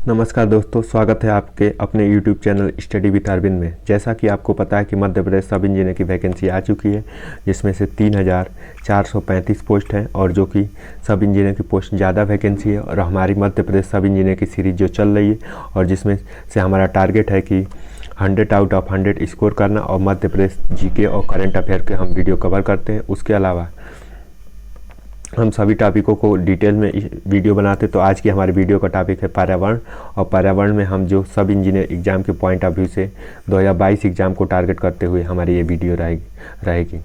नमस्कार दोस्तों, स्वागत है आपके अपने YouTube channel study with Arvind में। जैसा कि आपको पता है कि मध्य प्रदेश सब इंजीनियर की वैकेंसी आ चुकी है, जिसमें से 3435 पोस्ट हैं और जो कि सब इंजीनियर की पोस्ट ज़्यादा वैकेंसी है। और हमारी मध्य प्रदेश सब इंजीनियर की सीरीज़ जो चल रही है और जिसमें से हमारा टारगेट है कि 100 आउट ऑफ 100 स्कोर करना और मध्य प्रदेश जीके और करंट अफेयर के हम वीडियो कवर करते हैं। उसके अलावा हम सभी टॉपिकों को डिटेल में वीडियो बनाते। तो आज की हमारी वीडियो का टॉपिक है पर्यावरण, और पर्यावरण में हम जो सब इंजीनियर एग्ज़ाम के पॉइंट ऑफ व्यू से 2022 एग्ज़ाम को टारगेट करते हुए हमारी ये वीडियो रहेगी।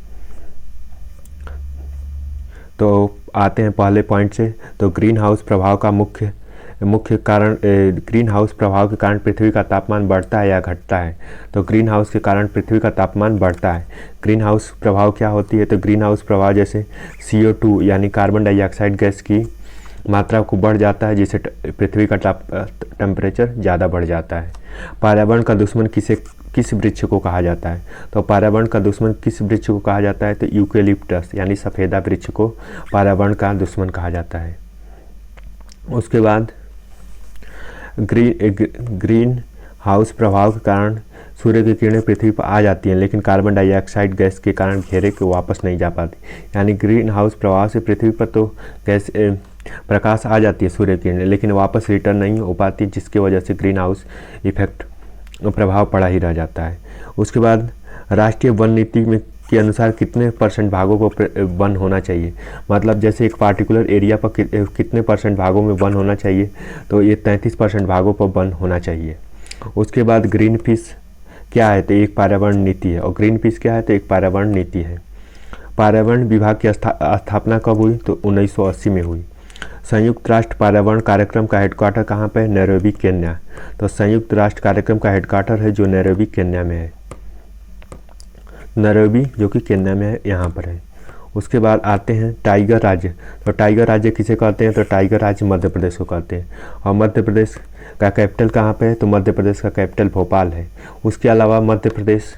तो आते हैं पहले पॉइंट से। तो ग्रीन हाउस प्रभाव का मुख्य कारण, ग्रीन हाउस प्रभाव के कारण पृथ्वी का तापमान बढ़ता है या घटता है। तो ग्रीन हाउस के कारण पृथ्वी का तापमान बढ़ता है। ग्रीन हाउस प्रभाव क्या होती है? तो ग्रीन हाउस प्रभाव जैसे CO2 यानी कार्बन डाइऑक्साइड गैस की मात्रा को बढ़ जाता है, जिससे पृथ्वी का टेम्परेचर ज़्यादा बढ़ जाता है। पर्यावरण का दुश्मन किस वृक्ष को कहा जाता है? तो पर्यावरण का दुश्मन किस वृक्ष को कहा जाता है? तो यूकेलिप्टस यानी सफ़ेदा वृक्ष को पर्यावरण का दुश्मन कहा जाता है। उसके बाद ग्रीन हाउस प्रभाव के कारण सूर्य की किरणें पृथ्वी पर आ जाती हैं, लेकिन कार्बन डाइऑक्साइड गैस के कारण घेरे को वापस नहीं जा पाती। यानी ग्रीन हाउस प्रभाव से पृथ्वी पर तो गैस प्रकाश आ जाती है, सूर्य की किरणें, लेकिन वापस रिटर्न नहीं हो पाती, जिसकी वजह से ग्रीन हाउस इफेक्ट प्रभाव पड़ा ही रह जाता है। उसके बाद राष्ट्रीय वन नीति में के अनुसार कितने % भागों पर वन होना चाहिए? मतलब जैसे एक पार्टिकुलर एरिया पर कितने % भागों में वन होना चाहिए? तो ये 33% भागों पर वन होना चाहिए। उसके बाद ग्रीन पीस क्या है? तो एक पर्यावरण नीति है। और ग्रीन पीस क्या है? तो एक पर्यावरण नीति है। पर्यावरण विभाग की स्थापना कब हुई? तो 1980 में हुई। संयुक्त राष्ट्र पर्यावरण कार्यक्रम का हेडक्वार्टर कहाँ पर है? Nairobi, Kenya. तो संयुक्त राष्ट्र कार्यक्रम का हेडक्वार्टर है जो नैरोबी, केन्या में है। नैरोबी जो कि केन्या में है, यहाँ पर है। उसके बाद आते हैं टाइगर राज्य। तो टाइगर राज्य किसे कहते हैं? तो टाइगर राज्य मध्य प्रदेश को कहते हैं। और मध्य प्रदेश का कैपिटल कहाँ पे है? तो मध्य प्रदेश का कैपिटल भोपाल है। उसके अलावा मध्य प्रदेश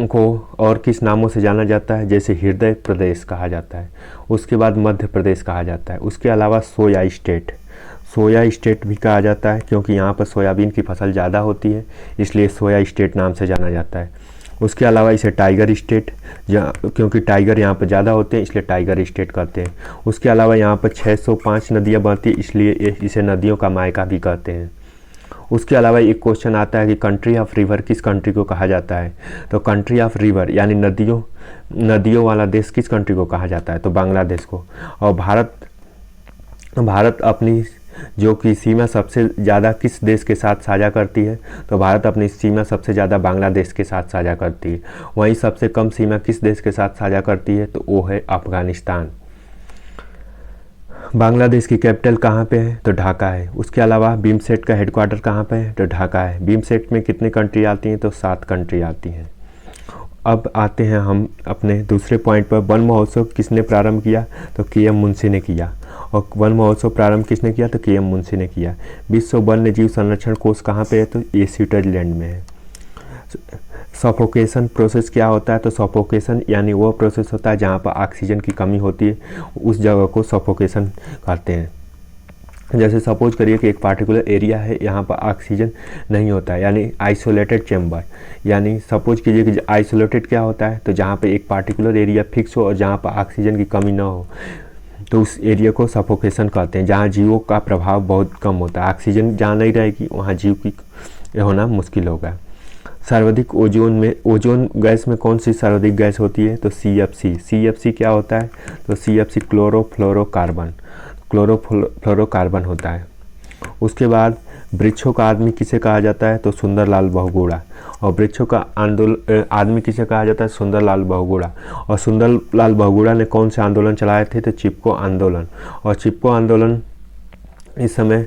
को और किस नामों से जाना जाता है? जैसे हृदय प्रदेश कहा जाता है, उसके बाद मध्य प्रदेश कहा जाता है। उसके अलावा सोया स्टेट भी कहा जाता है, क्योंकि यहाँ पर सोयाबीन की फसल ज़्यादा होती है, इसलिए सोया स्टेट नाम से जाना जाता है। उसके अलावा इसे टाइगर स्टेट, क्योंकि टाइगर यहाँ पर ज़्यादा होते हैं इसलिए टाइगर स्टेट कहते हैं। उसके अलावा यहाँ पर 605 नदियाँ बहती हैं, इसलिए इसे नदियों का मायका भी कहते हैं। उसके अलावा एक क्वेश्चन आता है कि कंट्री ऑफ रिवर किस कंट्री को कहा जाता है? तो कंट्री ऑफ रिवर यानी नदियों वाला देश किस कंट्री को कहा जाता है? तो बांग्लादेश को। और भारत अपनी जो कि सीमा सबसे ज़्यादा किस देश के साथ साझा करती है? तो भारत अपनी सीमा सबसे ज़्यादा बांग्लादेश के साथ साझा करती है। वहीं सबसे कम सीमा किस देश के साथ साझा करती है? तो वो है अफगानिस्तान। बांग्लादेश की कैपिटल कहाँ पे है? तो ढाका है। उसके अलावा बीमसेट का हेडक्वार्टर कहाँ पे है? तो ढाका है। बीमसेट में कितनी कंट्री आती हैं? तो 7 कंट्री आती हैं। अब आते हैं हम अपने दूसरे पॉइंट पर। वन महोत्सव किसने प्रारंभ किया? तो KM मुंशी ने किया। और वन महोत्सव प्रारंभ किसने किया? तो KM मुंशी ने किया। विश्व वन्य जीव संरक्षण कोष कहाँ पे है? तो ये स्विट्जरलैंड में है। सफोकेशन प्रोसेस क्या होता है? तो सफोकेशन यानी वो प्रोसेस होता है जहाँ पर ऑक्सीजन की कमी होती है, उस जगह को सफोकेशन कहते हैं। जैसे सपोज करिए कि एक पार्टिकुलर एरिया है, यहाँ पर ऑक्सीजन नहीं होता है, यानी आइसोलेटेड चैम्बर। यानी सपोज कीजिए कि आइसोलेटेड क्या होता है? तो जहाँ पे एक पार्टिकुलर एरिया फिक्स हो और जहाँ पर ऑक्सीजन की कमी ना हो, तो उस एरिया को सफोकेशन कहते हैं। जहाँ जीवों का प्रभाव बहुत कम होता है, ऑक्सीजन जहाँ नहीं रहेगी वहाँ जीव की होना मुश्किल होगा। सर्वाधिक ओजोन गैस में कौन सी सर्वाधिक गैस होती है? तो CFC क्या होता है? तो CFC क्लोरोफ्लोरोकार्बन होता है। उसके बाद वृक्षों का आदमी किसे कहा जाता है? तो सुंदरलाल बहुगुणा। और वृक्षों का आदमी किसे कहा जाता है? सुंदरलाल बहुगुणा। और सुंदरलाल बहुगुणा ने कौन से आंदोलन चलाए थे? तो चिपको आंदोलन। और चिपको आंदोलन इस समय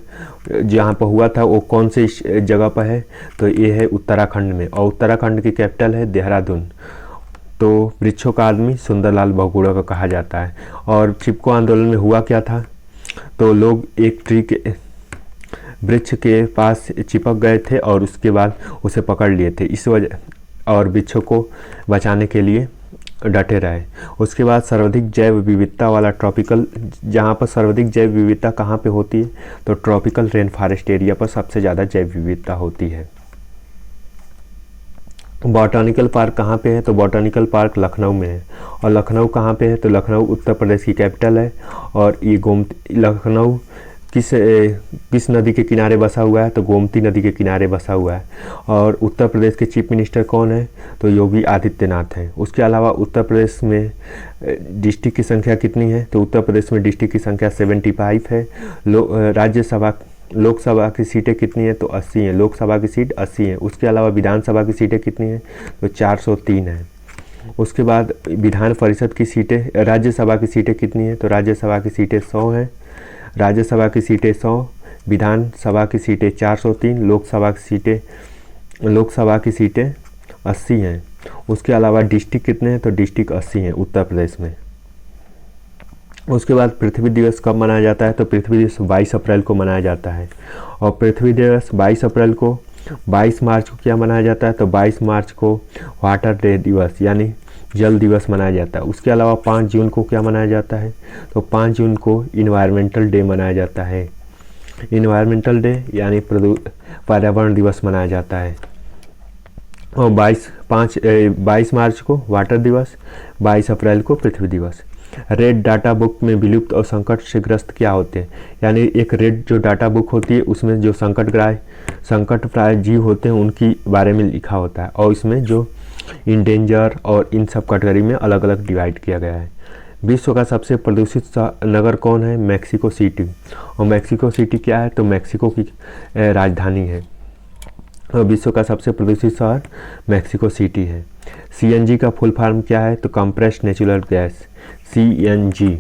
जहाँ पर हुआ था वो कौन सी जगह पर है? तो ये है उत्तराखंड में, और उत्तराखंड की कैपिटल है देहरादून। तो वृक्षों का आदमी सुंदरलाल बहुगुणा को कहा जाता है। और चिपको आंदोलन में हुआ क्या था? तो लोग एक वृक्ष के पास चिपक गए थे और उसके बाद उसे पकड़ लिए थे। इस वजह और वृक्षों को बचाने के लिए डटे रहे। उसके बाद सर्वाधिक जैव विविधता वाला ट्रॉपिकल, जहाँ पर सर्वाधिक जैव विविधता कहाँ पे होती है, तो ट्रॉपिकल रेन फॉरेस्ट एरिया पर सबसे ज़्यादा जैव विविधता होती है। बॉटनिकल पार्क कहाँ पे है, तो बॉटनिकल पार्क लखनऊ में है। और लखनऊ कहाँ पे है, तो लखनऊ उत्तर प्रदेश की कैपिटल है। और ये लखनऊ किस नदी के किनारे बसा हुआ है, तो गोमती नदी के किनारे बसा हुआ है। और उत्तर प्रदेश के चीफ मिनिस्टर कौन है, तो योगी आदित्यनाथ हैं। उसके अलावा उत्तर प्रदेश में डिस्ट्रिक्ट की संख्या कितनी है, तो उत्तर प्रदेश में डिस्ट्रिक्ट की संख्या 75 है। लोकसभा की सीटें कितनी है, तो 80 हैं। लोकसभा की सीट 80 है। उसके अलावा विधानसभा की सीटें कितनी हैं, तो 403 हैं। उसके बाद विधान परिषद की सीटें, राज्यसभा की सीटें कितनी हैं, तो राज्यसभा की सीटें 100 हैं। राज्यसभा की सीटें 100, विधानसभा की सीटें 403, लोकसभा की सीटें 80 हैं। उसके अलावा डिस्ट्रिक्ट कितने हैं, तो डिस्ट्रिक्ट 80 हैं उत्तर प्रदेश में। उसके बाद पृथ्वी दिवस कब मनाया जाता है, तो पृथ्वी दिवस 22 अप्रैल को मनाया जाता है। और पृथ्वी दिवस 22 अप्रैल को, 22 मार्च को क्या मनाया जाता है, तो 22 मार्च को वाटर डे दिवस यानी जल दिवस मनाया जाता है। उसके अलावा 5 जून को क्या मनाया जाता है, तो 5 जून को इन्वायरमेंटल डे मनाया जाता है। इन्वायरमेंटल डे यानी पर्यावरण दिवस मनाया जाता है। और 22 मार्च को वाटर दिवस, 22 अप्रैल को पृथ्वी दिवस। रेड डाटा बुक में विलुप्त और संकट से ग्रस्त क्या होते हैं, यानी एक रेड जो डाटा बुक होती है उसमें जो संकटप्राय जीव होते हैं उनकी बारे में लिखा होता है। और इसमें जो इंडेंजर और इन सब कैटेगरी में अलग अलग डिवाइड किया गया है। विश्व का सबसे प्रदूषित नगर कौन है, मैक्सिको सिटी। और मैक्सिको सिटी क्या है, तो मैक्सिको की राजधानी है। और विश्व का सबसे प्रदूषित शहर मैक्सिको सिटी है। CNG का फुल फॉर्म क्या है, तो कंप्रेस्ड नेचुरल गैस। CNG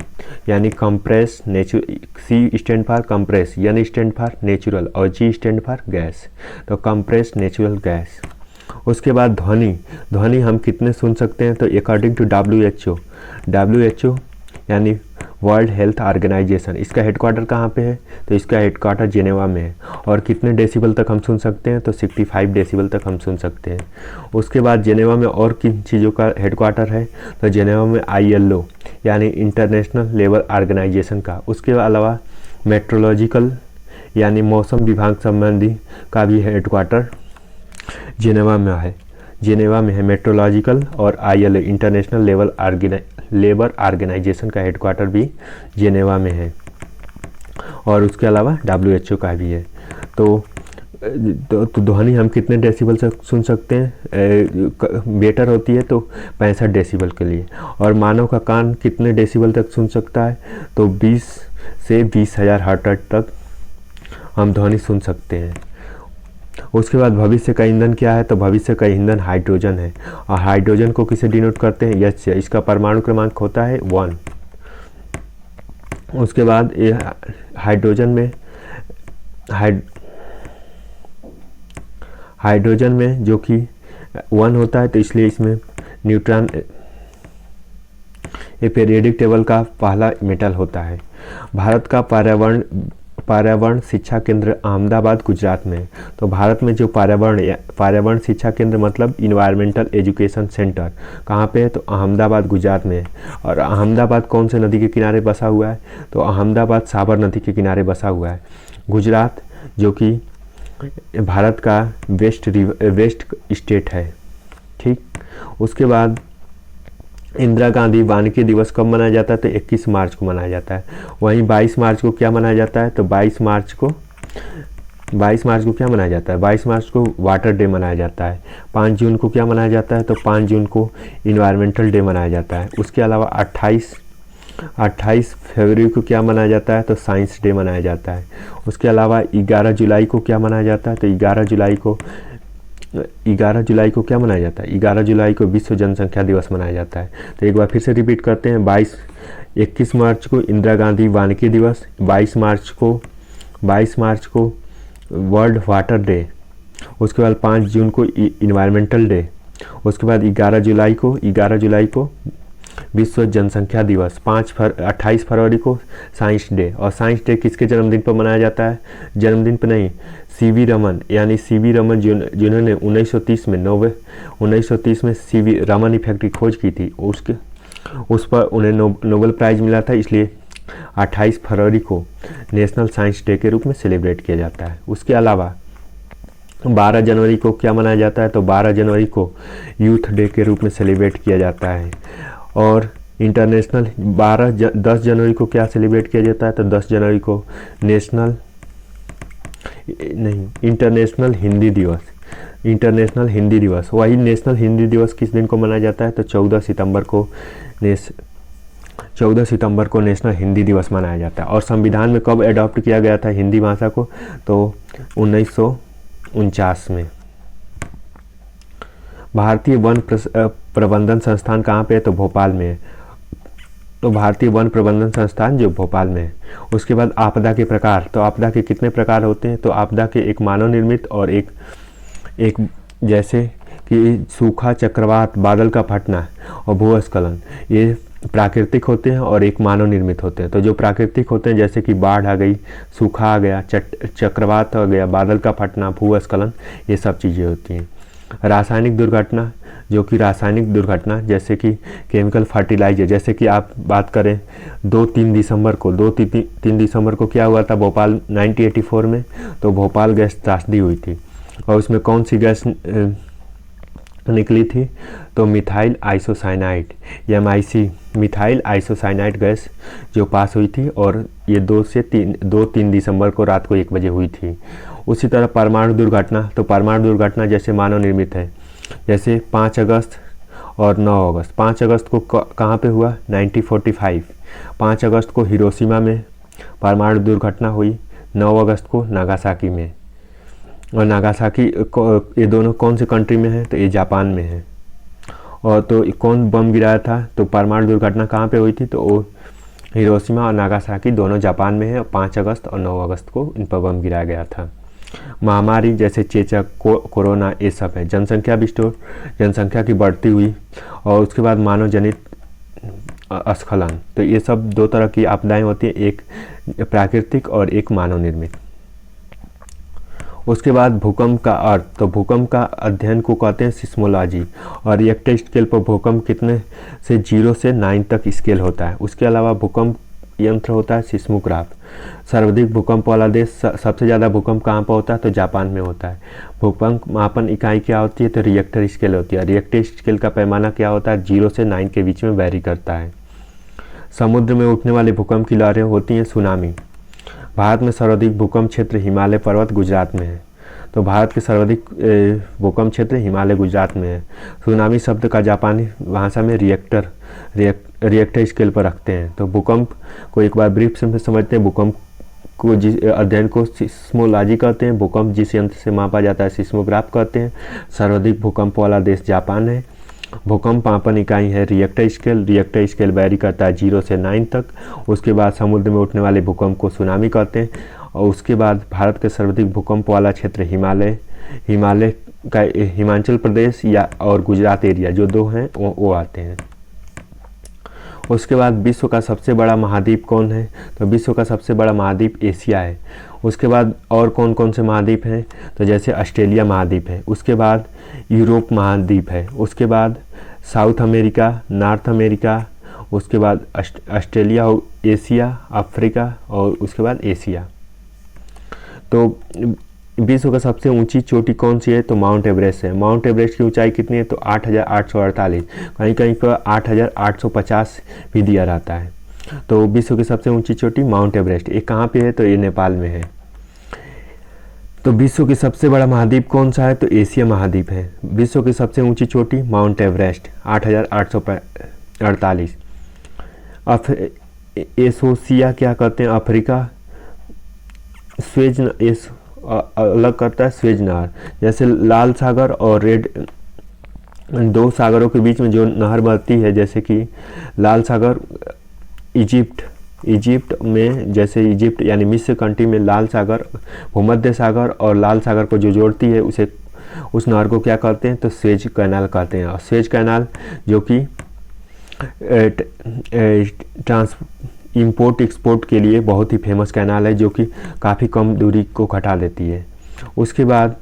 यानी compress natural, C stand for compress, N stand for natural और G स्टैंड फॉर गैस, तो कंप्रेस्ड नेचुरल गैस। उसके बाद ध्वनि हम कितने सुन सकते हैं, तो अकॉर्डिंग टू WHO यानी वर्ल्ड हेल्थ ऑर्गेनाइजेशन, इसका हेडक्वार्टर कहाँ पे है, तो इसका हेडक्वार्टर जेनेवा में है। और कितने डेसिबल तक हम सुन सकते हैं, तो 65 डेसिबल तक हम सुन सकते हैं। उसके बाद जेनेवा में और किन चीज़ों का हेडक्वार्टर है, तो जेनेवा में ILO यानी इंटरनेशनल लेबर ऑर्गेनाइजेशन का। उसके अलावा मेट्रोलॉजिकल यानी मौसम विभाग संबंधी का भी हेडक्वार्टर जेनेवा में है। मेट्रोलॉजिकल और ILO इंटरनेशनल लेबर ऑर्गेनाइजेशन का हेडक्वार्टर भी जेनेवा में है। और उसके अलावा WHO का भी है। तो ध्वनि हम कितने डेसिबल से सुन सकते हैं, बेटर होती है तो 65 डेसिबल के लिए। और मानव का कान कितने डेसिबल तक सुन सकता है, तो 20 से 20,000 हर्ट्ज तक हम ध्वनि सुन सकते हैं। उसके बाद भविष्य का ईंधन क्या है, तो भविष्य का ईंधन हाइड्रोजन है। और हाइड्रोजन को किसे डिनोट करते हैं, H से। इसका परमाणु क्रमांक होता है 1। उसके बाद ये हाइड्रोजन में जो कि 1 होता है, तो इसलिए इसमें न्यूट्रॉन ये पीरियोडिक टेबल का पहला मेटल होता है। भारत का पर्यावरण शिक्षा केंद्र अहमदाबाद गुजरात में। तो भारत में जो पर्यावरण शिक्षा केंद्र मतलब इन्वायरमेंटल एजुकेशन सेंटर कहाँ पे है, तो अहमदाबाद गुजरात में है। और अहमदाबाद कौन से नदी के किनारे बसा हुआ है, तो अहमदाबाद साबर नदी के किनारे बसा हुआ है। गुजरात जो कि भारत का वेस्ट स्टेट है, ठीक। उसके बाद इंदिरा गांधी वानिकी दिवस कब मनाया जाता है, तो 21 मार्च को मनाया जाता है। वहीं 22 मार्च को क्या मनाया जाता है, तो 22 मार्च को क्या मनाया जाता है, 22 मार्च को वाटर डे मनाया जाता है। 5 जून को क्या मनाया जाता है, तो 5 जून को इन्वायरमेंटल डे मनाया जाता है। उसके अलावा 28 फरवरी को क्या मनाया जाता है, तो साइंस डे मनाया जाता है। उसके अलावा 11 जुलाई को क्या मनाया जाता है, तो 11 जुलाई को क्या मनाया जाता है, 11 जुलाई को विश्व जनसंख्या दिवस मनाया जाता है। तो एक बार फिर से रिपीट करते हैं, 21 मार्च को इंदिरा गांधी वानिकी दिवस, 22 मार्च को वर्ल्ड वाटर डे, उसके बाद 5 जून को इन्वायरमेंटल डे, उसके बाद 11 जुलाई को विश्व जनसंख्या दिवस 28 फरवरी को साइंस डे। और साइंस डे किसके जन्मदिन पर मनाया जाता है? जन्मदिन पर नहीं, सीवी रमन, यानी सीवी रमन जिन्होंने 1930 में सीवी रमन इफेक्ट की खोज की थी, उस पर उन्हें नोबेल प्राइज़ मिला था, इसलिए 28 फरवरी को नेशनल साइंस डे के रूप में सेलिब्रेट किया जाता है। उसके अलावा 12 जनवरी को क्या मनाया जाता है? तो 12 जनवरी को यूथ डे के रूप में सेलिब्रेट किया जाता है। और इंटरनेशनल 10 जनवरी को क्या सेलिब्रेट किया जाता है? तो 10 जनवरी को इंटरनेशनल हिंदी दिवस। इंटरनेशनल हिंदी दिवस, वही नेशनल हिंदी दिवस किस दिन को मनाया जाता है? तो 14 सितंबर को नेशनल हिंदी दिवस मनाया जाता है। और संविधान में कब एडॉप्ट किया गया था हिंदी भाषा को? तो 1949 में। भारतीय वन प्रबंधन संस्थान कहाँ पे है? तो भोपाल में है। तो भारतीय वन प्रबंधन संस्थान जो भोपाल में है। उसके बाद आपदा के प्रकार, तो आपदा के कितने प्रकार होते हैं? तो आपदा के एक मानव निर्मित और एक जैसे कि सूखा, चक्रवात, बादल का फटना और भूस्खलन, ये प्राकृतिक होते हैं और एक मानव निर्मित होते हैं। तो जो प्राकृतिक होते हैं जैसे कि बाढ़ आ गई, सूखा आ गया, चक्रवात आ गया, बादल का फटना, भूस्खलन, ये सब चीज़ें होती हैं। रासायनिक दुर्घटना, जो कि रासायनिक दुर्घटना जैसे कि केमिकल फर्टिलाइजर, जैसे कि आप बात करें 2-3 दिसंबर को क्या हुआ था भोपाल 1984 में? तो भोपाल गैस त्रासदी हुई थी। और उसमें कौन सी गैस निकली थी? तो methyl isocyanide, MIC, methyl isocyanide gas जो पास हुई थी, और ये 2-3 दिसंबर को रात को 1 बजे हुई थी। उसी तरह परमाणु दुर्घटना, तो परमाणु दुर्घटना जैसे मानव निर्मित है, जैसे 5 अगस्त और 9 अगस्त। 5 अगस्त को कहाँ पे हुआ? 1945। 5 अगस्त को हिरोशिमा में परमाणु दुर्घटना हुई, 9 अगस्त को नागासाकी में। और नागासाकी ये दोनों कौन से कंट्री में है? तो ये जापान में है। और तो कौन बम गिराया था? तो परमाणु दुर्घटना कहाँ पे हुई थी? तो वो हिरोशिमा और नागासाकी दोनों जापान में है। 5 अगस्त और 9 अगस्त को इन पर बम गिराया गया था। महामारी जैसे चेचक, कोरोना, ये सब है। जनसंख्या विस्फोट, जनसंख्या की बढ़ती हुई, और उसके बाद मानव जनित स्खलन। तो ये सब 2 तरह की आपदाएं होती हैं, एक प्राकृतिक और एक मानव निर्मित। उसके बाद भूकंप का अर्थ, तो भूकंप का अध्ययन को कहते हैं सिस्मोलॉजी। और रिएक्टर स्केल पर भूकंप कितने से 0 से 9 तक स्केल होता है। उसके अलावा भूकंप यंत्र होता है सिस्मोग्राफ। सर्वाधिक भूकंप वाला देश, सबसे ज़्यादा भूकंप कहाँ पर होता है? तो जापान में होता है। भूकंप मापन इकाई क्या होती है? तो रिएक्टर स्केल होती है। रिएक्टर स्केल का पैमाना क्या होता है? 0 से 9 के बीच में वैरी करता है। समुद्र में उठने वाले भूकंप की लहरें होती हैं सुनामी। भारत में सर्वाधिक भूकंप क्षेत्र हिमालय पर्वत गुजरात में है। तो भारत के सर्वाधिक भूकंप क्षेत्र हिमालय गुजरात में है। सुनामी शब्द का जापानी भाषा में रिएक्टर स्केल पर रखते हैं। तो भूकंप को एक बार ब्रीफ से समझते हैं। भूकंप को जिस अध्ययन को सिस्मोलॉजी कहते हैं। भूकंप जिस यंत्र से मापा जाता है सिस्मोग्राफ कहते हैं। सर्वाधिक भूकंप वाला देश जापान है। भूकंप मापन इकाई है Richter scale. Richter scale vary करता है 0 से 9 तक। उसके बाद समुद्र में उठने वाले भूकंप को सुनामी कहते हैं। और उसके बाद भारत के सर्वाधिक भूकंप वाला क्षेत्र हिमालय का हिमाचल प्रदेश या और गुजरात एरिया, जो 2 हैं वो आते हैं। उसके बाद विश्व का सबसे बड़ा महाद्वीप कौन है? तो विश्व का सबसे बड़ा महाद्वीप एशिया है। उसके बाद और कौन कौन से महाद्वीप हैं? तो जैसे ऑस्ट्रेलिया महाद्वीप है। उसके बाद यूरोप महाद्वीप है। उसके बाद साउथ अमेरिका, नॉर्थ अमेरिका, उसके बाद ऑस्ट्रेलिया, एशिया, अफ्रीका और उसके बाद एशिया। तो विश्व का सबसे ऊंची चोटी कौन सी है? तो माउंट एवरेस्ट है। माउंट एवरेस्ट की ऊंचाई कितनी है? तो 8,848, कहीं कहीं पर 8,850 भी दिया रहता है। तो विश्व की सबसे ऊंची चोटी माउंट एवरेस्ट, ये कहाँ पे है? तो ये नेपाल में है। तो विश्व की सबसे बड़ा महाद्वीप कौन सा है? तो एशिया महाद्वीप है। विश्व की सबसे ऊंची चोटी माउंट एवरेस्ट 8,848। एसोसिया क्या कहते हैं? अफ्रीका स्वेज अलग करता है स्वेज नहर। जैसे लाल सागर और रेड, 2 सागरों के बीच में जो नहर बहती है, जैसे कि लाल सागर इजिप्ट में, जैसे इजिप्ट यानी मिस्र कंट्री में लाल सागर, भूमध्य सागर और लाल सागर को जो जोड़ती है उस नहर को क्या कहते हैं? तो स्वेज कैनाल कहते हैं। और स्वेज कैनाल जो कि ट्रांस इंपोर्ट एक्सपोर्ट के लिए बहुत ही फेमस कैनाल है, जो कि काफ़ी कम दूरी को घटा देती है। उसके बाद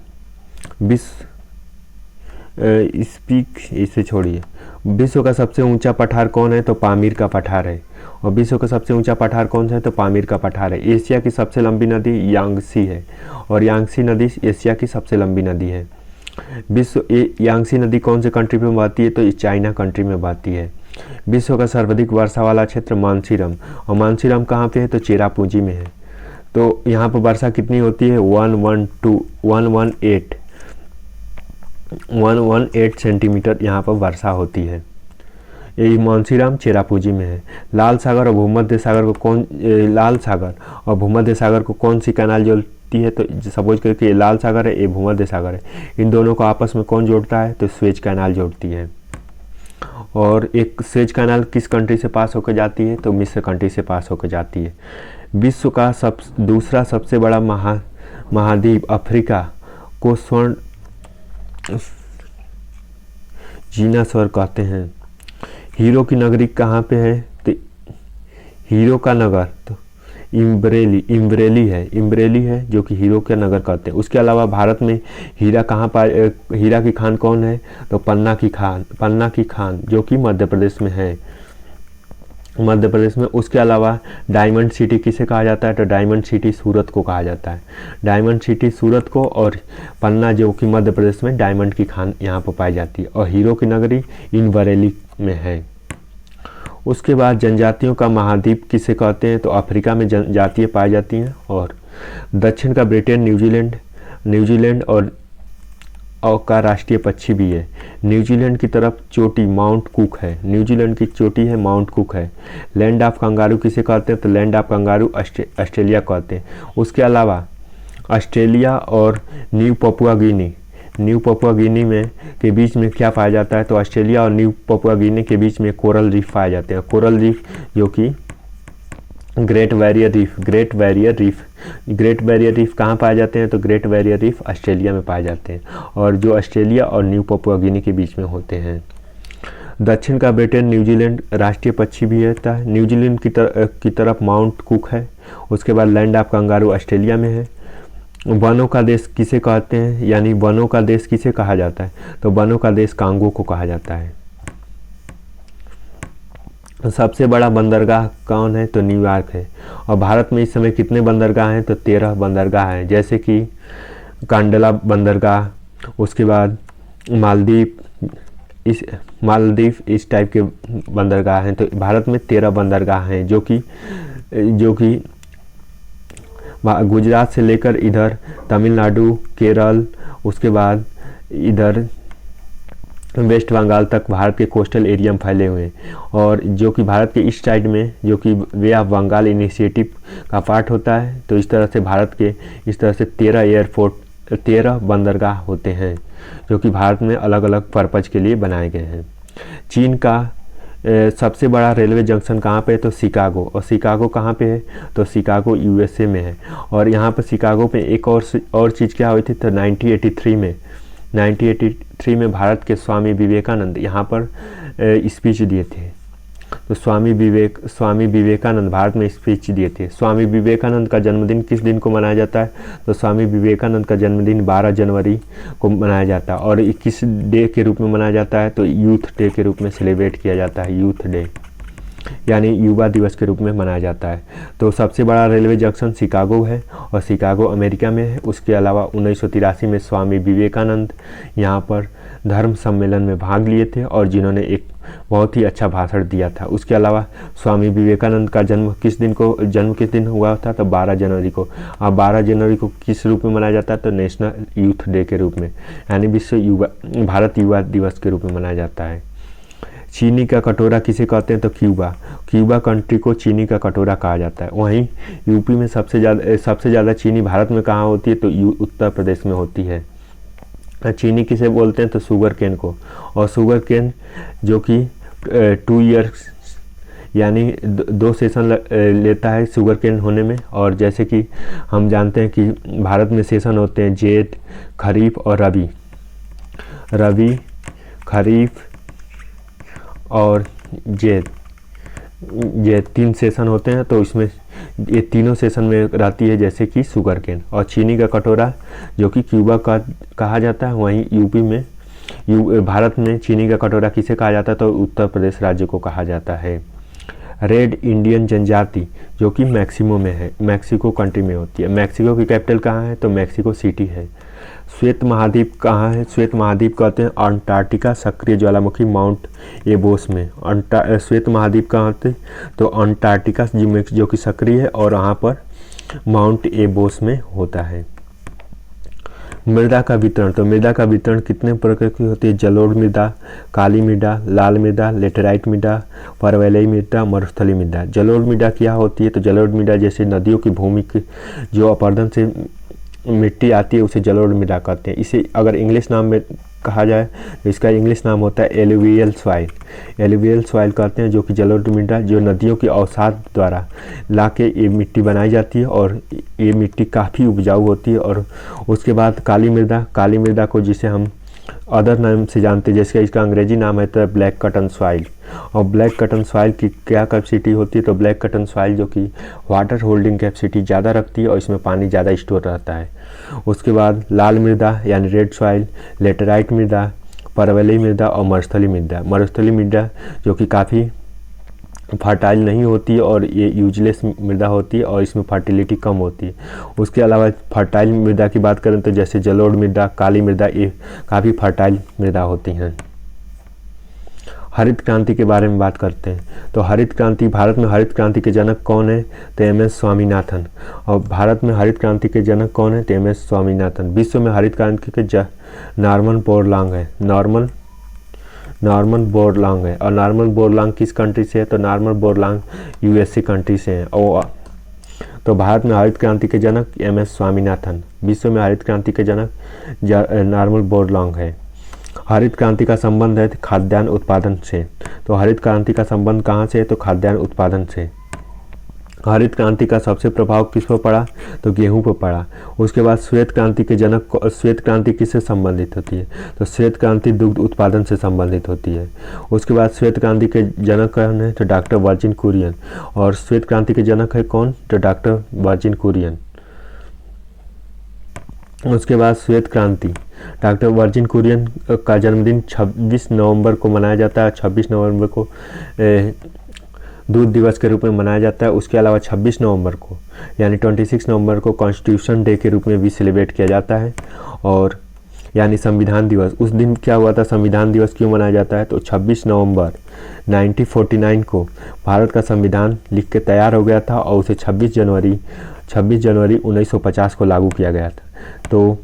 इसे छोड़िए, विश्व का सबसे ऊंचा पठार कौन है? तो पामीर का पठार है। और विश्व का सबसे ऊंचा पठार कौन सा है? तो पामीर का पठार है। एशिया की सबसे लंबी नदी यांगसी है, और यांगसी नदी एशिया की सबसे लंबी नदी है। यांगसी नदी कौन से कंट्री में बहती है? तो चाइना कंट्री में बहती है। विश्व का सर्वाधिक वर्षा वाला क्षेत्र मानसीरम, और मानसीरम कहाँ पे है? तो चेरापूंजी में है। तो यहाँ पर वर्षा कितनी होती है? 118 सेंटीमीटर यहाँ पर वर्षा होती है। यही मानसीराम चेरापूंजी में है। लाल सागर और भूमध्य सागर को कौन सी कैनाल जोड़ती है? तो सपोज करके ये लाल सागर है, ये भूमध्य सागर है, इन दोनों को आपस में कौन जोड़ता है? तो स्वेज कैनाल जोड़ती है। और एक स्वेज कैनाल किस कंट्री से पास होकर जाती है? तो मिस्र कंट्री से पास होकर जाती है। विश्व का दूसरा सबसे बड़ा महाद्वीप अफ्रीका को स्वर्ण जीना स्वर कहते हैं। हीरो की नगरी कहाँ पे है? तो हीरो का नगर तो इम्ब्रेली है, जो कि हीरो का नगर कहते हैं। उसके अलावा भारत में हीरा की खान कौन है? तो पन्ना की खान, जो कि मध्य प्रदेश में है, मध्य प्रदेश में। उसके अलावा डायमंड सिटी किसे कहा जाता है? तो डायमंड सिटी सूरत को कहा जाता है। डायमंड सिटी सूरत को, और पन्ना जो कि मध्य प्रदेश में डायमंड की खान यहाँ पर पाई जाती है। और हीरो की नगरी इम्ब्रेली में है। उसके बाद जनजातियों का महाद्वीप किसे कहते हैं? तो अफ्रीका में जनजातियाँ पाई जाती हैं। और दक्षिण का ब्रिटेन, न्यूजीलैंड और का राष्ट्रीय पक्षी भी है। न्यूजीलैंड की तरफ चोटी माउंट कुक है, न्यूजीलैंड की चोटी है माउंट कुक है। लैंड ऑफ कंगारू किसे कहते हैं? तो लैंड ऑफ कंगारू ऑस्ट्रेलिया कहते हैं। उसके अलावा ऑस्ट्रेलिया और न्यू पपुआ गिनी में के बीच में क्या पाया जाता है? तो ऑस्ट्रेलिया और न्यू पपुआ गिनी के बीच में कोरल रीफ पाए जाते हैं। कोरल रीफ जो कि ग्रेट बैरियर रीफ कहाँ पाए जाते हैं? तो ग्रेट बैरियर रीफ ऑस्ट्रेलिया में पाए जाते हैं, और जो ऑस्ट्रेलिया और न्यू पपुआ गिनी के बीच में होते हैं। दक्षिण का ब्रिटेन, न्यूजीलैंड राष्ट्रीय पक्षी भी रहता है। न्यूजीलैंड की तरफ माउंट कुक है। उसके बाद लैंड ऑफ कंगारू ऑस्ट्रेलिया में है। वनों का देश किसे कहते हैं? यानी वनों का देश किसे कहा जाता है? तो वनों का देश कांगो को कहा जाता है। सबसे बड़ा बंदरगाह कौन है? तो न्यूयॉर्क है। और भारत में इस समय कितने बंदरगाह हैं? तो 13 बंदरगाह हैं, जैसे कि कांडला बंदरगाह, उसके बाद मालदीव इस टाइप के बंदरगाह हैं। तो भारत में 13 बंदरगाह हैं, जो कि गुजरात से लेकर इधर तमिलनाडु, केरल, उसके बाद इधर वेस्ट बंगाल तक भारत के कोस्टल एरिया में फैले हुए हैं। और जो कि भारत के ईस्ट साइड में, जो कि वे ऑफ बंगाल इनिशिएटिव का पार्ट होता है, तो इस तरह से भारत के इस तरह से 13 बंदरगाह होते हैं, जो कि भारत में अलग अलग पर्पज के लिए बनाए गए हैं। चीन का सबसे बड़ा रेलवे जंक्शन कहाँ पे है? तो शिकागो। और शिकागो कहाँ पे है? तो शिकागो यूएसए में है। और यहाँ पर शिकागो पे एक और चीज़ क्या हुई थी? तो 1983 में भारत के स्वामी विवेकानंद यहाँ पर स्पीच दिए थे। तो स्वामी विवेकानंद भारत में स्पीच दिए थे। स्वामी विवेकानंद का जन्मदिन किस दिन को मनाया जाता है? तो स्वामी विवेकानंद का जन्मदिन 12 जनवरी को मनाया जाता है। और किस डे के रूप में मनाया जाता है? तो यूथ डे के रूप में सेलिब्रेट किया जाता है। यूथ डे यानी युवा दिवस के रूप में मनाया जाता है। तो सबसे बड़ा रेलवे जंक्शन शिकागो है, और शिकागो अमेरिका में है। उसके अलावा 1983 में स्वामी विवेकानंद यहाँ पर धर्म सम्मेलन में भाग लिए थे, और जिन्होंने एक बहुत ही अच्छा भाषण दिया था। उसके अलावा स्वामी विवेकानंद का जन्म किस दिन हुआ था? तो 12 जनवरी को। अब 12 जनवरी को किस रूप में मनाया जाता है? तो नेशनल यूथ डे के रूप में, यानी भारत युवा दिवस के रूप में मनाया जाता है। चीनी का कटोरा किसे कहते हैं? तो क्यूबा कंट्री को चीनी का कटोरा कहा जाता है। वहीं यूपी में सबसे ज़्यादा चीनी भारत में कहाँ होती है? तो उत्तर प्रदेश में होती है। चीनी किसे बोलते हैं? तो शुगर केन को। और शुगर केन जो कि 2 ईयर्स यानी 2 सेशन लेता है शुगर केन होने में। और जैसे कि हम जानते हैं कि भारत में सेशन होते हैं जेठ, खरीफ और रबी, खरीफ और ये 3 सेशन होते हैं, तो इसमें ये तीनों सेशन में रहती है, जैसे कि शुगर केन। और चीनी का कटोरा जो कि क्यूबा का कहा जाता है, वहीं यूपी में भारत में चीनी का कटोरा किसे कहा जाता है, तो उत्तर प्रदेश राज्य को कहा जाता है। रेड इंडियन जनजाति जो कि मैक्सिको में है, मैक्सिको कंट्री में होती है। मैक्सिको की कैपिटल कहाँ है, तो मैक्सिको सिटी है। श्वेत महाद्वीप कहाँ है, श्वेत महाद्वीप कहते हैं अंटार्कटिका सक्रिय ज्वालामुखी माउंट एबोस में। श्वेत महाद्वीप कहाँ थे, तो अंटार्कटिका जो कि सक्रिय है और वहाँ पर माउंट एबोस में होता है। मृदा का वितरण, तो मृदा का वितरण कितने प्रकार की होती है, जलोढ़ मृदा, काली मृदा, लाल मृदा, लेटेराइट मृदा, परवलयी मृदा, मरुस्थलीय मृदा। जलोढ़ मृदा क्या होती है, तो जलोढ़ मृदा जैसे नदियों की भूमि की जो अपरदन से मिट्टी आती है उसे जलोढ़ मृदा कहते हैं। इसे अगर इंग्लिश नाम में कहा जाए तो इसका इंग्लिश नाम होता है एलुवियल सॉइल। एलुवियल सॉइल कहते हैं जो कि जलोढ़ मृदा जो नदियों की अवसाद द्वारा लाके ये मिट्टी बनाई जाती है और ये मिट्टी काफ़ी उपजाऊ होती है। और उसके बाद काली मृदा को जिसे हम अदर नाम से जानते हैं, जैसे इसका अंग्रेजी नाम है तो ब्लैक कटन सॉइल। और ब्लैक कटन सॉइल की क्या कैपेसिटी होती है, तो ब्लैक कटन सॉइल जो कि वाटर होल्डिंग कैपेसिटी ज़्यादा रखती है और इसमें पानी ज़्यादा स्टोर रहता है। उसके बाद लाल मृदा यानी रेड सॉइल, लेटेराइट मृदा, परवलयी मृदा और मरुस्थलीय मृदा। मरुस्थलीय मृदा जो कि काफ़ी फर्टाइल नहीं होती है और ये यूजलेस मृदा होती है और इसमें फर्टिलिटी कम होती है। उसके अलावा फर्टाइल मृदा की बात करें तो जैसे जलोढ़ मृदा, काली मृदा, ये काफ़ी फर्टाइल मृदा होती हैं। हरित क्रांति के बारे में बात करते हैं, तो हरित क्रांति, भारत में हरित क्रांति के जनक कौन है, तो एम.एस. स्वामीनाथन। और भारत में हरित क्रांति के जनक कौन है, तो एम.एस. स्वामीनाथन। विश्व में हरित क्रांति के नॉर्मन बोरलॉन्ग है, नॉर्मन बोरलॉन्ग है। और नॉर्मन बोरलॉन्ग किस कंट्री से है, तो नॉर्मन बोरलॉन्ग यूएसए कंट्री से है। और तो भारत में हरित क्रांति के जनक एम.एस. स्वामीनाथन, विश्व में हरित क्रांति के जनक नॉर्मन बोरलॉन्ग है। हरित क्रांति का संबंध है खाद्यान्न उत्पादन से, तो हरित क्रांति का संबंध कहाँ से है, तो खाद्यान्न उत्पादन से। हरित क्रांति का सबसे प्रभाव किस पर पड़ा, तो गेहूं पर पड़ा। उसके बाद श्वेत क्रांति के जनक, श्वेत क्रांति किससे संबंधित होती है, तो श्वेत क्रांति दुग्ध उत्पादन से संबंधित होती है। उसके बाद श्वेत क्रांति के जनक कौन है, तो डॉक्टर वर्जिन कुरियन। और श्वेत क्रांति के जनक है कौन, तो डॉक्टर वर्जिन कुरियन। उसके बाद श्वेत क्रांति, डॉक्टर वर्जिन कुरियन का जन्मदिन 26 नवंबर को मनाया जाता है। 26 नवंबर को दूध दिवस के रूप में मनाया जाता है। उसके अलावा 26 नवंबर को यानी 26 नवंबर को कॉन्स्टिट्यूशन डे के रूप में भी सेलिब्रेट किया जाता है। और यानी संविधान दिवस, उस दिन क्या हुआ था, संविधान दिवस क्यों मनाया जाता है, तो 26 नवंबर 1949 को भारत का संविधान लिख के तैयार हो गया था और उसे 26 जनवरी 1950 को लागू किया गया था। तो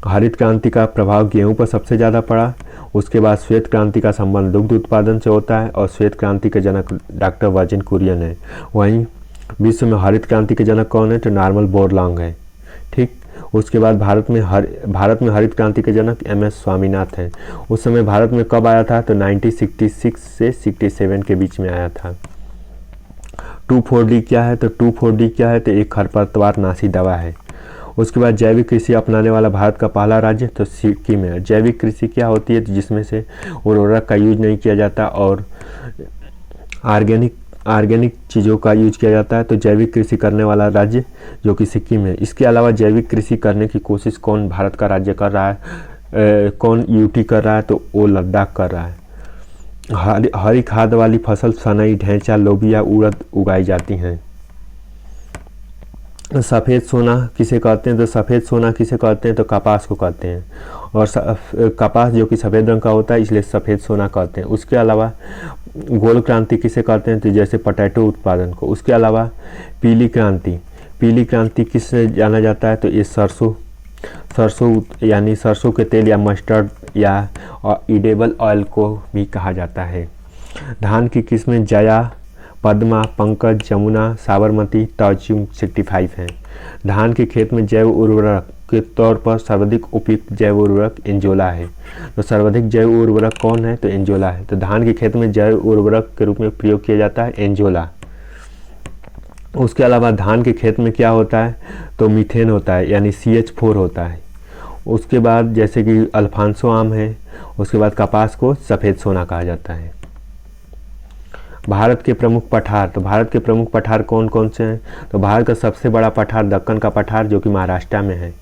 हरित क्रांति का प्रभाव गेहूं पर सबसे ज़्यादा पड़ा। उसके बाद श्वेत क्रांति का संबंध दुग्ध उत्पादन से होता है और श्वेत क्रांति के जनक डॉक्टर वर्जिन कुरियन है। वहीं विश्व में हरित क्रांति के जनक कौन है, तो नॉर्मन बोरलॉन्ग है। ठीक, उसके बाद भारत में हरित क्रांति के जनक एम.एस. स्वामीनाथन हैं। उस समय भारत में कब आया था, तो 1966 से 67 के बीच में आया था। 2,4-D क्या है, तो 2,4-D क्या है, तो एक खरपतवार नाशी दवा है। उसके बाद जैविक कृषि अपनाने वाला भारत का पहला राज्य तो सिक्किम है। जैविक कृषि क्या होती है, जिसमें से उर्वरक का यूज नहीं किया जाता और ऑर्गेनिक चीज़ों का यूज किया जाता है। तो जैविक कृषि करने वाला राज्य जो कि सिक्किम है। इसके अलावा जैविक कृषि करने की कोशिश कौन भारत का राज्य कर रहा है, कौन यूटी कर रहा है, तो वो लद्दाख कर रहा है। हरी खाद वाली फसल सनई, ढैंचा, लोबिया, उड़द उगाई जाती हैं। सफ़ेद सोना किसे कहते हैं, तो सफ़ेद सोना किसे कहते हैं, तो कपास को कहते हैं। और कपास जो कि सफ़ेद रंग का होता है इसलिए सफ़ेद सोना कहते हैं। उसके अलावा गोल क्रांति किसे कहते हैं, तो जैसे पोटैटो उत्पादन को। उसके अलावा पीली क्रांति किससे जाना जाता है, तो ये सरसों यानी सरसों के तेल या मस्टर्ड या एडिबल ऑयल को भी कहा जाता है। धान की किस्में जया, पद्मा, पंकज, जमुना, साबरमती, तर्जुम 65 हैं। धान के खेत में जैव उर्वरक के तौर पर सर्वाधिक उपयुक्त जैव उर्वरक एंजोला है। तो सर्वाधिक जैव उर्वरक कौन है, तो एंजोला है। तो धान के खेत में जैव उर्वरक के रूप में प्रयोग किया जाता है एंजोला। उसके अलावा धान के खेत में क्या होता है, तो मीथेन होता है यानी CH4 होता है। उसके बाद जैसे कि अल्फांसो आम है। उसके बाद कपास को सफ़ेद सोना कहा जाता है। भारत के प्रमुख पठार, तो भारत के प्रमुख पठार कौन कौन से हैं? तो भारत का सबसे बड़ा पठार दक्कन का पठार जो कि महाराष्ट्र में है।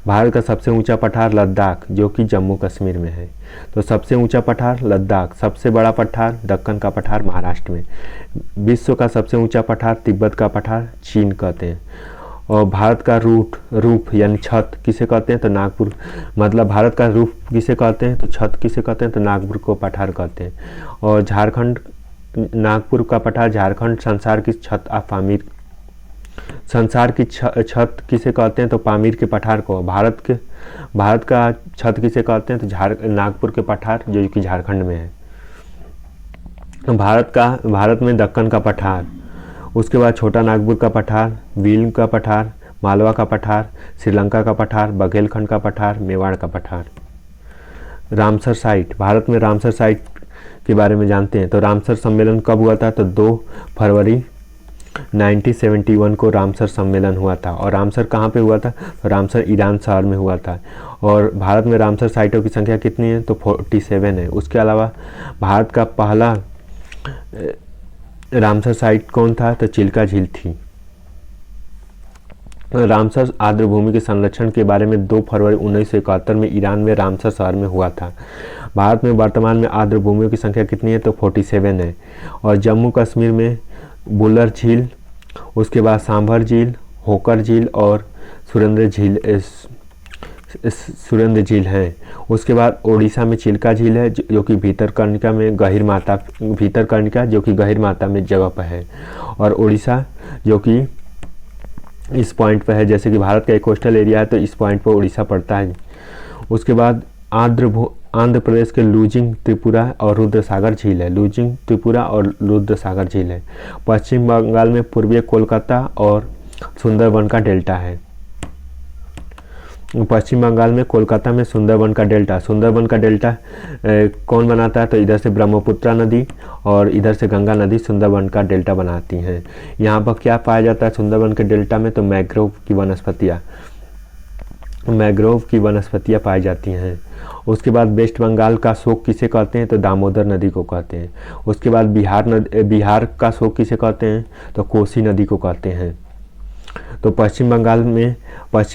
भारत का सबसे ऊंचा पठार लद्दाख जो कि जम्मू कश्मीर में है। तो सबसे ऊंचा पठार लद्दाख, सबसे बड़ा पठार दक्कन का पठार महाराष्ट्र में। विश्व का सबसे ऊंचा पठार तिब्बत का पठार चीन कहते हैं। और भारत का रूफ यानी छत किसे कहते हैं? तो नागपुर, मतलब भारत का रूफ किसे कहते हैं? तो छत किसे कहते हैं? तो नागपुर को पठार कहते हैं। और झारखंड, नागपुर का पठार झारखंड संसार की छत पामीर, संसार की छत किसे कहते हैं? तो पामीर के पठार को। भारत का छत किसे कहते हैं? तो नागपुर के पठार जो कि झारखंड में है। भारत में दक्कन का पठार, उसके बाद छोटा नागपुर का पठार, भील का पठार, मालवा का पठार, श्रीलंका का पठार, बघेलखंड का पठार, मेवाड़ का पठार। रामसर साइट, भारत में रामसर साइट के बारे में जानते हैं। तो रामसर सम्मेलन कब हुआ था? तो 2 फरवरी 1971 को रामसर सम्मेलन हुआ था। और रामसर कहाँ पे हुआ था? तो रामसर ईरान शहर में हुआ था। और भारत में रामसर साइटों की संख्या कितनी है? तो 47 है। उसके अलावा भारत का पहला रामसर साइट कौन था? तो चिल्का झील थी। रामसर आर्द्रभूमि के संरक्षण के बारे में 2 फरवरी 1971 में ईरान में रामसर शहर में हुआ था। भारत में वर्तमान में आर्द्रभूमियों की संख्या कितनी है? तो 47 है। और जम्मू कश्मीर में बुलर झील, उसके बाद सांभर झील, होकर झील और सुरेंद्र झील हैं। उसके बाद ओडिशा में चिल्का झील है जो कि भीतरकनिका जो कि गहिर माता में जगह पर है। और ओडिशा जो कि इस पॉइंट पर है, जैसे कि भारत का एक कोस्टल एरिया है तो इस पॉइंट पर उड़ीसा पड़ता है। उसके बाद आंध्र प्रदेश के लुजिंग त्रिपुरा और रुद्रसागर झील है। लुजिंग त्रिपुरा और रुद्रसागर झील है। पश्चिम बंगाल में पूर्वी कोलकाता और सुंदरवन का डेल्टा है। पश्चिम बंगाल में कोलकाता में सुंदरवन का डेल्टा कौन बनाता है? तो इधर से ब्रह्मपुत्र नदी और इधर से गंगा नदी सुंदरवन का डेल्टा बनाती हैं। यहाँ पर क्या पाया जाता है सुंदरवन के डेल्टा में? तो मैंग्रोव की वनस्पतियाँ पाई जाती हैं। उसके बाद वेस्ट बंगाल का शोक किसे कहते हैं? तो दामोदर नदी को कहते हैं। उसके बाद बिहार का शोक किसे कहते हैं? तो कोसी नदी को कहते हैं। तो पश्चिम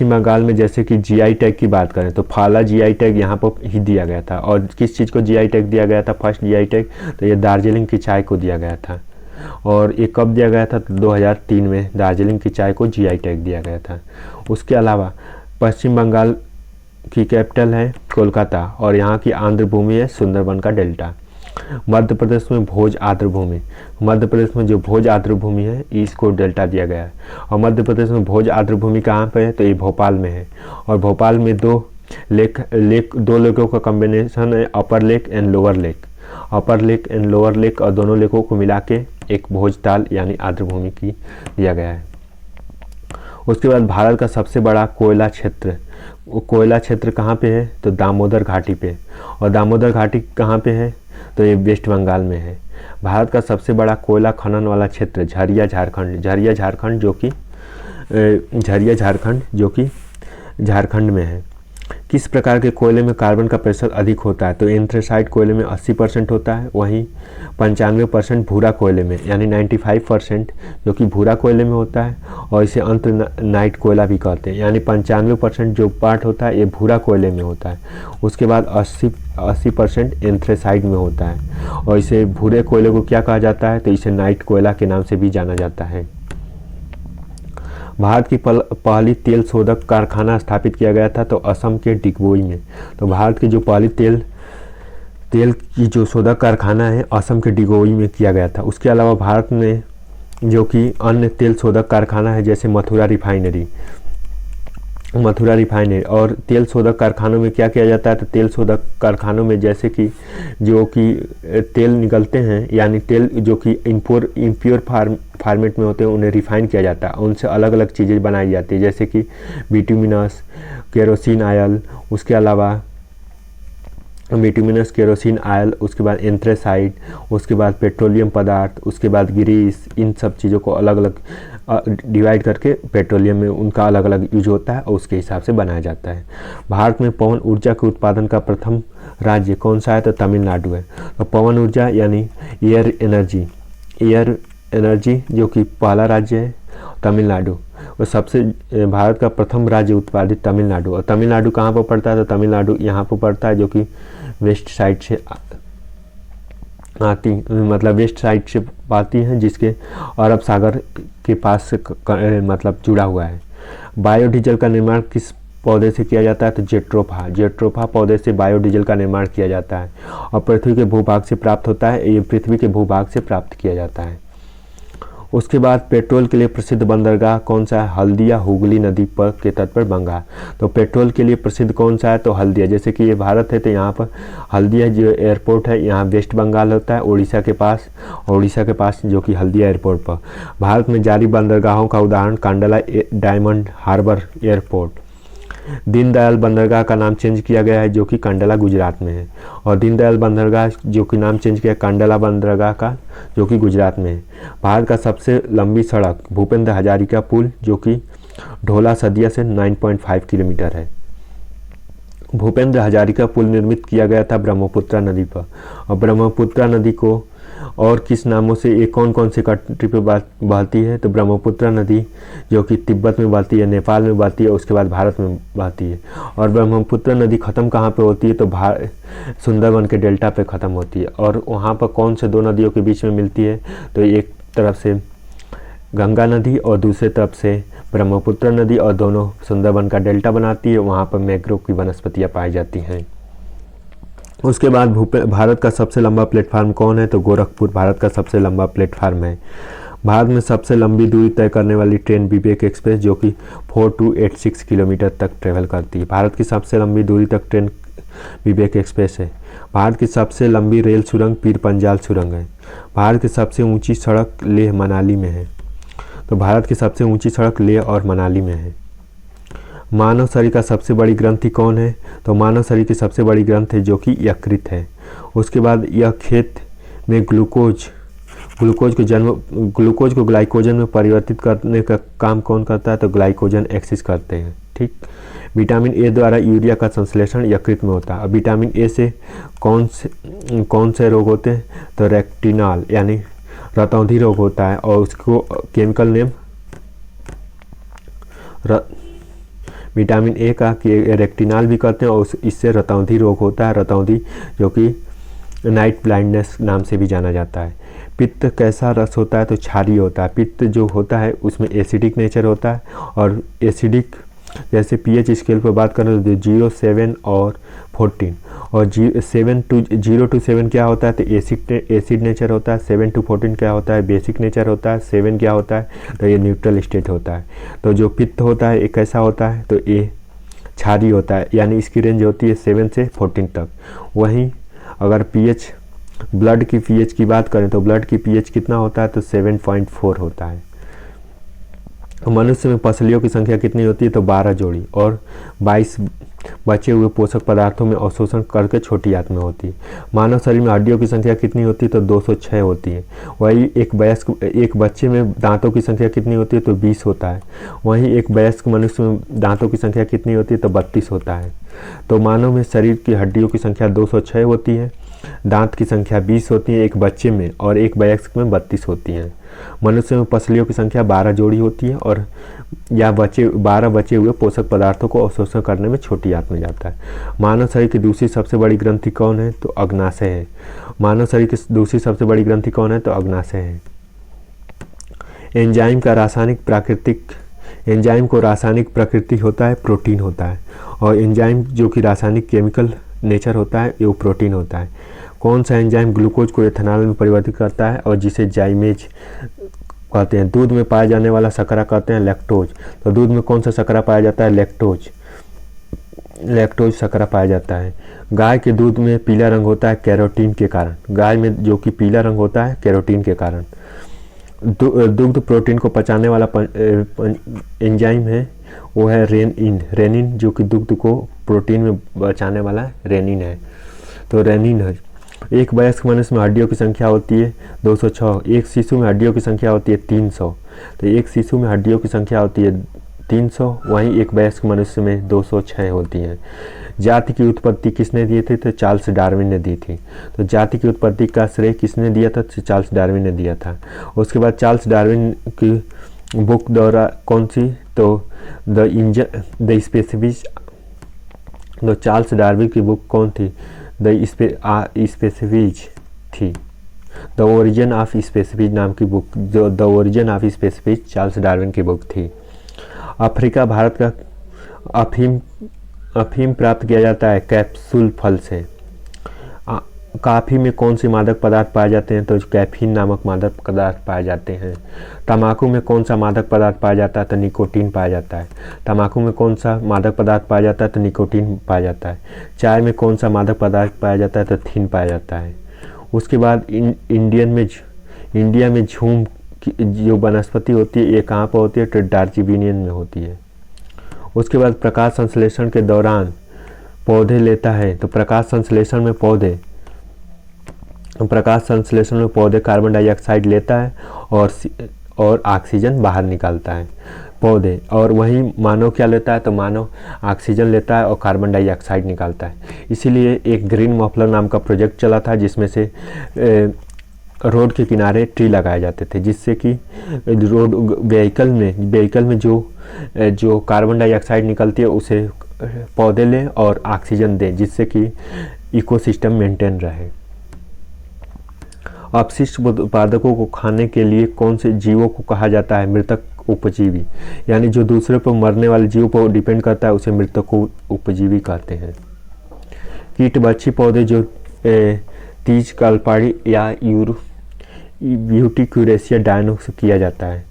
बंगाल में जैसे कि जीआई टैग की बात करें तो फाला जीआई टैग यहाँ पर ही दिया गया था। और किस चीज़ को जीआई टैग दिया गया था? फर्स्ट जीआई टैग तो ये दार्जिलिंग की चाय को दिया गया था। और ये कब दिया गया था? तो 2003 में दार्जिलिंग की चाय को जीआई टैग दिया गया था। उसके अलावा पश्चिम बंगाल की कैपिटल है कोलकाता और यहाँ की आर्द्र भूमि है सुंदरवन का डेल्टा। मध्य प्रदेश में भोज आर्द्र भूमि, मध्य प्रदेश में जो भोज आर्द्र भूमि है इसको डेल्टा दिया गया है। और मध्य प्रदेश में भोज आर्द्र भूमि कहाँ पे है? तो ये भोपाल में है। और भोपाल में दो लेकों का कॉम्बिनेशन है, अपर लेक एंड लोअर लेक। और दोनों लेकों को मिला के एक भोजताल यानी आर्द्र भूमि की दिया गया है। उसके बाद भारत का सबसे बड़ा कोयला क्षेत्र कहाँ पे है? तो दामोदर घाटी पे। और दामोदर घाटी कहाँ पे है? तो ये वेस्ट बंगाल में है। भारत का सबसे बड़ा कोयला खनन वाला क्षेत्र झरिया झारखंड जो कि झारखंड में है। किस प्रकार के कोयले में कार्बन का प्रतिशत अधिक होता है? तो एंथ्रेसाइट कोयले में 80% होता है। वहीं 95% भूरा कोयले में यानी 95% जो कि भूरा कोयले में होता है। और इसे अंतनाइट कोयला भी कहते हैं। यानी 95% जो पार्ट होता है ये भूरा कोयले में होता है। उसके बाद 80% एंथ्रेसाइट में होता है। और इसे भूरे कोयले को क्या कहा जाता है? तो इसे नाइट कोयला के नाम से भी जाना जाता है। भारत की पहली तेल शोधक कारखाना स्थापित किया गया था तो असम के डिगबोई में। तो भारत की जो पहली तेल की जो शोधक कारखाना है असम के डिगबोई में किया गया था। उसके अलावा भारत में जो कि अन्य तेल शोधक कारखाना है जैसे मथुरा रिफाइनरी और तेल शोधक कारखानों में क्या किया जाता है? तो तेल शोधक कारखानों में जैसे कि जो कि तेल निकलते हैं यानी तेल जो कि इम्प्योर फॉर्मेट में होते हैं उन्हें रिफाइन किया जाता है। उनसे अलग अलग चीज़ें बनाई जाती है जैसे कि बिटुमिनस, केरोसिन ऑयल, उसके अलावा बिटुमिनस, केरोसिन ऑयल, उसके बाद एंथ्रेसाइट, उसके बाद पेट्रोलियम पदार्थ, उसके बाद ग्रीस, इन सब चीज़ों को अलग अलग डिवाइड करके पेट्रोलियम में उनका अलग अलग यूज होता है और उसके हिसाब से बनाया जाता है। भारत में पवन ऊर्जा के उत्पादन का प्रथम राज्य कौन सा है? तो तमिलनाडु है। तो पवन ऊर्जा यानी एयर एनर्जी एयर एनर्जी जो कि पहला राज्य है। तमिलनाडु और सबसे भारत का प्रथम राज्य उत्पादित तमिलनाडु। और तमिलनाडु कहाँ पर पड़ता है? तो तमिलनाडु यहाँ पर पड़ता है जो कि वेस्ट साइड से आती, मतलब वेस्ट साइड से आती है, जिसके अरब सागर के पास से मतलब जुड़ा हुआ है। बायोडीजल का निर्माण किस पौधे से किया जाता है? तो जेट्रोफा पौधे से बायोडीजल का निर्माण किया जाता है और पृथ्वी के भूभाग से प्राप्त होता है। ये पृथ्वी के भूभाग से प्राप्त किया जाता है। उसके बाद पेट्रोल के लिए प्रसिद्ध बंदरगाह कौन सा है? हल्दिया, हुगली नदी पर के तट पर बंगा। तो पेट्रोल के लिए प्रसिद्ध कौन सा है? तो हल्दिया। जैसे कि ये भारत है तो यहाँ पर हल्दिया जो एयरपोर्ट है यहाँ वेस्ट बंगाल होता है, उड़ीसा के पास जो कि हल्दिया एयरपोर्ट पर। भारत में जारी बंदरगाहों का उदाहरण Kandla diamond harbour airport. Deendayal बंदरगाह का नाम चेंज किया गया है जो कि कांडला गुजरात में है। और दीनदयाल बंदरगाह जो कि नाम चेंज किया कांडला बंदरगाह का जो कि गुजरात में है। भारत का सबसे लंबी सड़क भूपेंद्र हजारिका पुल जो कि ढोला सदिया से 9.5 किलोमीटर है। भूपेंद्र हजारिका पुल निर्मित किया गया था ब्रह्मपुत्रा नदी पर। और ब्रह्मपुत्रा नदी को और किस नामों से ये कौन कौन से कंट्री पे बहती है? तो ब्रह्मपुत्रा नदी जो कि तिब्बत में बहती है, नेपाल में बहती है, उसके बाद भारत में बहती है। और ब्रह्मपुत्रा नदी ख़त्म कहाँ पे होती है? तो सुंदरवन के डेल्टा पे ख़त्म होती है। और वहाँ पर कौन से दो नदियों के बीच में मिलती है? तो एक तरफ से गंगा नदी और दूसरे तरफ से ब्रह्मपुत्रा नदी, और दोनों सुंदरवन का डेल्टा बनाती है। वहाँ पर मैंग्रोव की वनस्पतियाँ पाई जाती हैं। उसके बाद भारत का सबसे लंबा प्लेटफार्म कौन है? तो गोरखपुर भारत का सबसे लंबा प्लेटफार्म है। भारत में सबसे लंबी दूरी तय करने वाली ट्रेन विवेक एक्सप्रेस जो कि 4286 किलोमीटर तक ट्रेवल करती है। भारत की सबसे लंबी दूरी तक ट्रेन विवेक एक्सप्रेस है। भारत की सबसे लंबी रेल सुरंग पीर पंजाल सुरंग है। भारत की सबसे ऊंची सड़क लेह मनाली में है। तो भारत की सबसे ऊंची सड़क लेह और मनाली में है। मानव शरीर का सबसे बड़ी ग्रंथि कौन है? तो मानव शरीर की सबसे बड़ी ग्रंथि है जो कि यकृत है। उसके बाद यह खेत में ग्लूकोज को ग्लाइकोजन में परिवर्तित करने का काम कौन करता है? तो ग्लाइकोजन एक्सिस करते हैं। ठीक। विटामिन ए द्वारा यूरिया का संश्लेषण यकृत में होता है। और विटामिन ए से कौन से रोग होते हैं? तो रेटिनॉल यानी रतौंधी रोग होता है। और उसको केमिकल नेम विटामिन ए का रेटिनॉल भी कहते हैं। और इससे रतौंधी रोग होता है, रतौंधी जो कि नाइट ब्लाइंडनेस नाम से भी जाना जाता है। पित्त कैसा रस होता है? तो क्षारीय होता है। पित्त जो होता है उसमें एसिडिक नेचर होता है। और एसिडिक जैसे पीएच स्केल पर बात करें तो 0, 7 और 14। और 0 to 7 क्या होता है? तो एसिड नेचर होता है। 7 to 14 क्या होता है? बेसिक नेचर होता है। 7 क्या होता है? तो ये न्यूट्रल स्टेट होता है। तो जो पित्त होता है ये कैसा होता है? तो ये क्षारीय होता है, यानी इसकी रेंज होती है 7 से 14 तक। वहीं अगर पीएच ब्लड की पीएच की बात करें तो ब्लड की पीएच कितना होता है? तो 7.4 होता है। मनुष्य में पसलियों की संख्या कितनी होती है? तो 12 जोड़ी। और 22 बचे हुए पोषक पदार्थों में अवशोषण करके छोटी आंत में होती है। मानव शरीर में हड्डियों की संख्या कितनी होती है? तो 206 होती है। वही एक बच्चे में दांतों की संख्या कितनी होती है? तो 20 होता है। वहीं एक वयस्क मनुष्य में दांतों की संख्या कितनी होती है? तो 32 होता है। तो मानव में शरीर की हड्डियों की संख्या 206 होती है, दांत की संख्या 20 होती है एक बच्चे में, और एक वयस्क में 32 होती हैं। मनुष्य में पसलियों की संख्या 12 जोड़ी होती है और या 12 बचे हुए पोषक पदार्थों को अवशोषण करने में छोटी आंत में जाता है। मानव शरीर की दूसरी सबसे बड़ी ग्रंथि कौन है? तो अग्नाशय है। मानव शरीर की दूसरी सबसे बड़ी ग्रंथि कौन है? तो अग्नाशय है। एंजाइम को रासायनिक प्रकृति होता है, प्रोटीन होता है। और एंजाइम जो कि रासायनिक केमिकल नेचर होता है वो प्रोटीन होता है। कौन सा एंजाइम ग्लूकोज को एथेनॉल में परिवर्तित करता है और जिसे जाइमेज कहते हैं? दूध में पाया जाने वाला शर्करा कहते हैं लैक्टोज। तो दूध में कौन सा शर्करा पाया जाता है? लैक्टोज शर्करा पाया जाता है। गाय के दूध में पीला रंग होता है कैरोटीन के कारण। गाय में जो कि पीला रंग होता है कैरोटीन के कारण। दुग्ध प्रोटीन को पचाने वाला एंजाइम है वो है रेनिन जो कि दुग्ध को प्रोटीन में बचाने वाला रेनिन है। तो रेनिन है। एक वयस्क मनुष्य में हड्डियों की संख्या होती है 206। एक शिशु में हड्डियों की संख्या होती है 300। तो एक शिशु में हड्डियों की संख्या होती है 300, वहीं एक वयस्क मनुष्य में 206 होती हैं। जाति की उत्पत्ति किसने दी थी? तो चार्ल्स डार्विन ने दी थी। तो जाति की उत्पत्ति का श्रेय किसने दिया था? तो चार्ल्स डार्विन ने दिया था। उसके बाद चार्ल्स डार्विन की बुक द्वारा कौन सी? तो द स्पेसिफिक। तो चार्ल्स डार्विन की बुक कौन थी? द स्पेसिफिक थी। द ओरिजिन ऑफ स्पेसिफिक नाम की बुक, जो the origin of specific Charles Darwin की बुक थी। अफ्रीका भारत का अफीम प्राप्त किया जाता है कैप्सूल फल से। कॉफ़ी में कौन से मादक पदार्थ पाए जाते हैं? तो कैफीन नामक मादक पदार्थ पाए जाते हैं। तंबाकू में कौन सा मादक पदार्थ पाया जाता है? तो निकोटीन पाया जाता है। तंबाकू में कौन सा मादक पदार्थ पाया जाता है? तो निकोटीन पाया जाता है। चाय में कौन सा मादक पदार्थ पाया जाता है? तो थीन पाया जाता है। उसके बाद इंडिया में झूम की जो वनस्पति होती है ये कहाँ पर होती है? तो डार्जिलिंग में होती है। उसके बाद प्रकाश संश्लेषण के दौरान पौधे लेता है। तो प्रकाश संश्लेषण में पौधे कार्बन डाइऑक्साइड लेता है और ऑक्सीजन बाहर निकालता है पौधे, और वहीं मानव क्या लेता है? तो मानव ऑक्सीजन लेता है और कार्बन डाइऑक्साइड निकालता है। इसीलिए एक ग्रीन मफलर नाम का प्रोजेक्ट चला था जिसमें से रोड के किनारे ट्री लगाए जाते थे, जिससे कि रोड व्हीकल में जो कार्बन डाइऑक्साइड निकलती है उसे पौधे लें और ऑक्सीजन दें, जिससे कि इकोसिस्टम मेंटेन रहे। अपशिष्ट उत्पादकों को खाने के लिए कौन से जीवों को कहा जाता है? मृतक उपजीवी, यानी जो दूसरे पर मरने वाले जीवों पर डिपेंड करता है उसे मृतक उपजीवी कहते हैं। कीटभक्षी पौधे जो तीज कलपाड़ी या यूटिक्यूरेसिया डायनो से किया जाता है।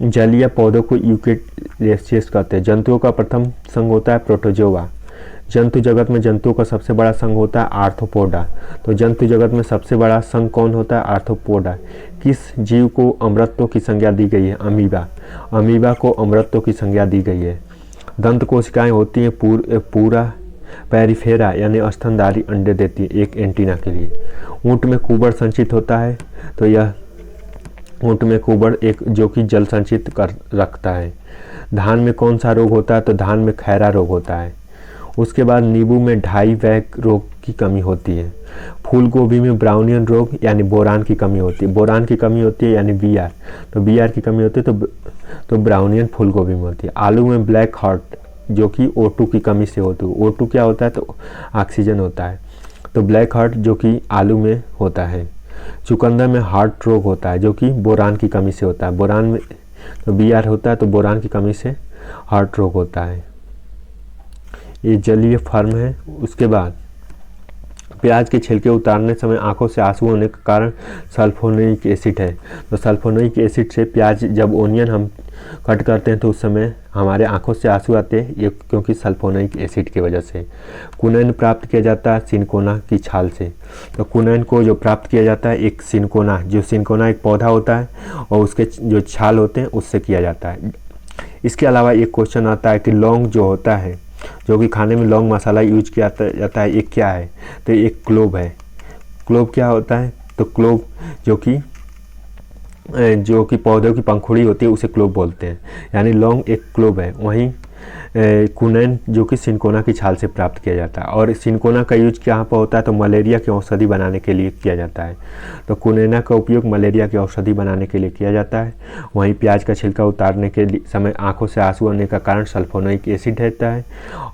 जलीय पौधों को यूकेरिएसियस कहते हैं। जंतुओं का प्रथम संघ होता है प्रोटोजोआ। जंतु जगत में जंतुओं का सबसे बड़ा संघ होता है आर्थ्रोपोडा। तो जंतु जगत में सबसे बड़ा संघ कौन होता है? आर्थ्रोपोडा। किस जीव को अमृतत्व की संज्ञा दी गई है? अमीबा। अमीबा को अमृतत्व की संज्ञा दी गई है। दंत कोशिकाएं होती हैं पूरा पेरिफेरा यानी स्तनधारी अंडे देती है एक एंटीना के लिए। ऊँट में कुबड़ संचित होता है। तो यह ऊँट में कुबड़ एक जो कि जल संचित कर रखता है। धान में कौन सा रोग होता है? तो धान में खैरा रोग होता है। उसके बाद नींबू में ढाई वैक रोग की कमी होती है। फूल गोभी में ब्राउनियन रोग यानी बोरान की कमी होती है। बोरान की कमी होती है यानी बीआर। तो बीआर की कमी होती है तो ब्राउनियन फूल गोभी में होती है। आलू में ब्लैक हार्ट जो कि O2 की कमी से होती है। O2 क्या होता है? तो ऑक्सीजन होता है। तो ब्लैक हार्ट जो कि आलू में होता है। चुकंदर में हार्ट रोग होता है जो कि बोरान की कमी से होता है। बोरान में तो बीआर होता है तो बोरान की कमी से हार्ट रोग होता है। ये जलीय फॉर्म है। उसके बाद प्याज के छिलके उतारने समय आंखों से आंसू होने का कारण सल्फोनिक एसिड है। तो सल्फोनिक एसिड से प्याज जब ओनियन हम कट करते हैं तो उस समय हमारे आंखों से आंसू आते हैं, ये क्योंकि सल्फोनिक एसिड की वजह से। कुनैन प्राप्त किया जाता है सिनकोना की छाल से। तो कुनैन को जो प्राप्त किया जाता है एक सिनकोना एक पौधा होता है और उसके जो छाल होते हैं उससे किया जाता है। इसके अलावा एक क्वेश्चन आता है कि लौंग जो होता है, जो कि खाने में लौंग मसाला यूज किया जाता है, एक क्या है? तो एक क्लोव है। क्लोव क्या होता है? तो क्लोव जो कि पौधों की पंखुड़ी होती है उसे क्लोव बोलते हैं, यानी लौंग एक क्लोव है। वहीं कुनैन जो कि सिनकोना की छाल से प्राप्त किया जाता है। और सिनकोना का यूज कहाँ पर होता है? तो मलेरिया की औषधि बनाने के लिए किया जाता है। तो कुनैना का उपयोग मलेरिया की औषधि बनाने के लिए किया जाता है। वहीं प्याज का छिलका उतारने के समय आंखों से आंसू आने का कारण सल्फोनिक एसिड रहता है।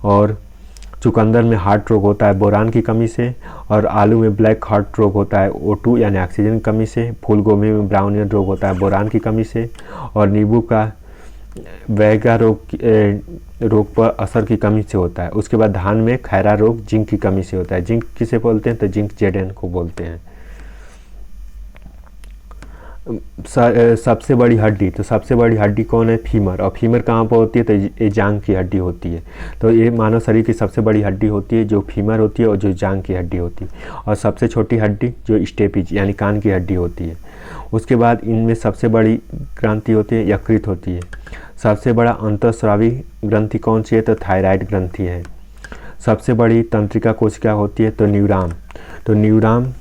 और चुकंदर में हार्ट रोग होता है बोरान की कमी से। और आलू में ब्लैक हार्ट रोग होता है O2 यानी ऑक्सीजन की कमी से। फूल गोभी में ब्राउनियन रोग होता है बोरान की कमी से। और नींबू का वैगा रोग पर असर की कमी से होता है। उसके बाद धान में खैरा रोग जिंक की कमी से होता है। जिंक किसे बोलते हैं? तो जिंक Zn को बोलते हैं। सबसे बड़ी हड्डी, तो सबसे बड़ी हड्डी कौन है? फीमर। और फीमर कहाँ पर होती है? तो ये जांघ की हड्डी होती है। तो ये मानव शरीर की सबसे बड़ी हड्डी होती है जो फीमर होती है और जो जांघ की हड्डी होती है। और सबसे छोटी हड्डी जो स्टेपिज यानी कान की हड्डी होती है। उसके बाद इनमें सबसे बड़ी ग्रंथि होती है यकृत होती है। सबसे बड़ा अंतःस्रावी ग्रंथि कौन सी है? तो थायराइड ग्रंथि है। सबसे बड़ी तंत्रिका कोशिका होती है तो न्यूरॉन। तो न्यूरॉन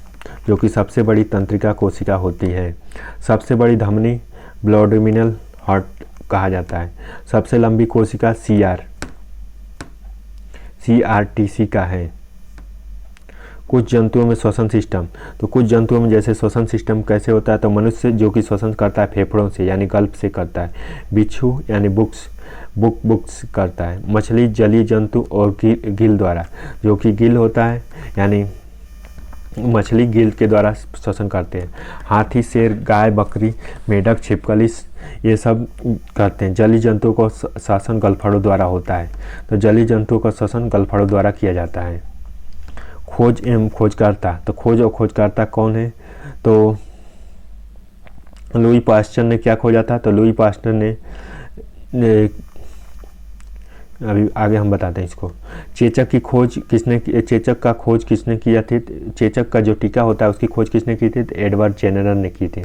जो कि सबसे बड़ी तंत्रिका कोशिका होती है। सबसे बड़ी धमनी ब्लूडोमिनल हार्ट कहा जाता है। सबसे लंबी कोशिका CRTC का है। कुछ जंतुओं में श्वसन सिस्टम, तो कुछ जंतुओं में जैसे श्वसन सिस्टम कैसे होता है, तो मनुष्य जो कि श्वसन करता है फेफड़ों से यानी गल्प से करता है, बिच्छू यानी बुक्स करता है, मछली जलीय जंतु और गिल द्वारा, जो कि गिल होता है यानी मछली गिल के द्वारा श्वसन करते हैं। हाथी, शेर, गाय, बकरी, मेढक, छिपकली ये सब करते हैं। जलीय जंतुओं का श्वसन गलफड़ों द्वारा होता है, तो जलीय जंतुओं का श्वसन गलफड़ों द्वारा किया जाता है। खोज एवं खोजकर्ता, तो खोज और खोजकर्ता कौन है, तो लुई पास्चर ने क्या खोजा था, तो लुई पास्चर ने अभी आगे हम बताते हैं इसको। चेचक का खोज किसने किया थी, चेचक का जो टीका होता है उसकी खोज किसने की थी, तो एडवर्ड जेनर ने की थी,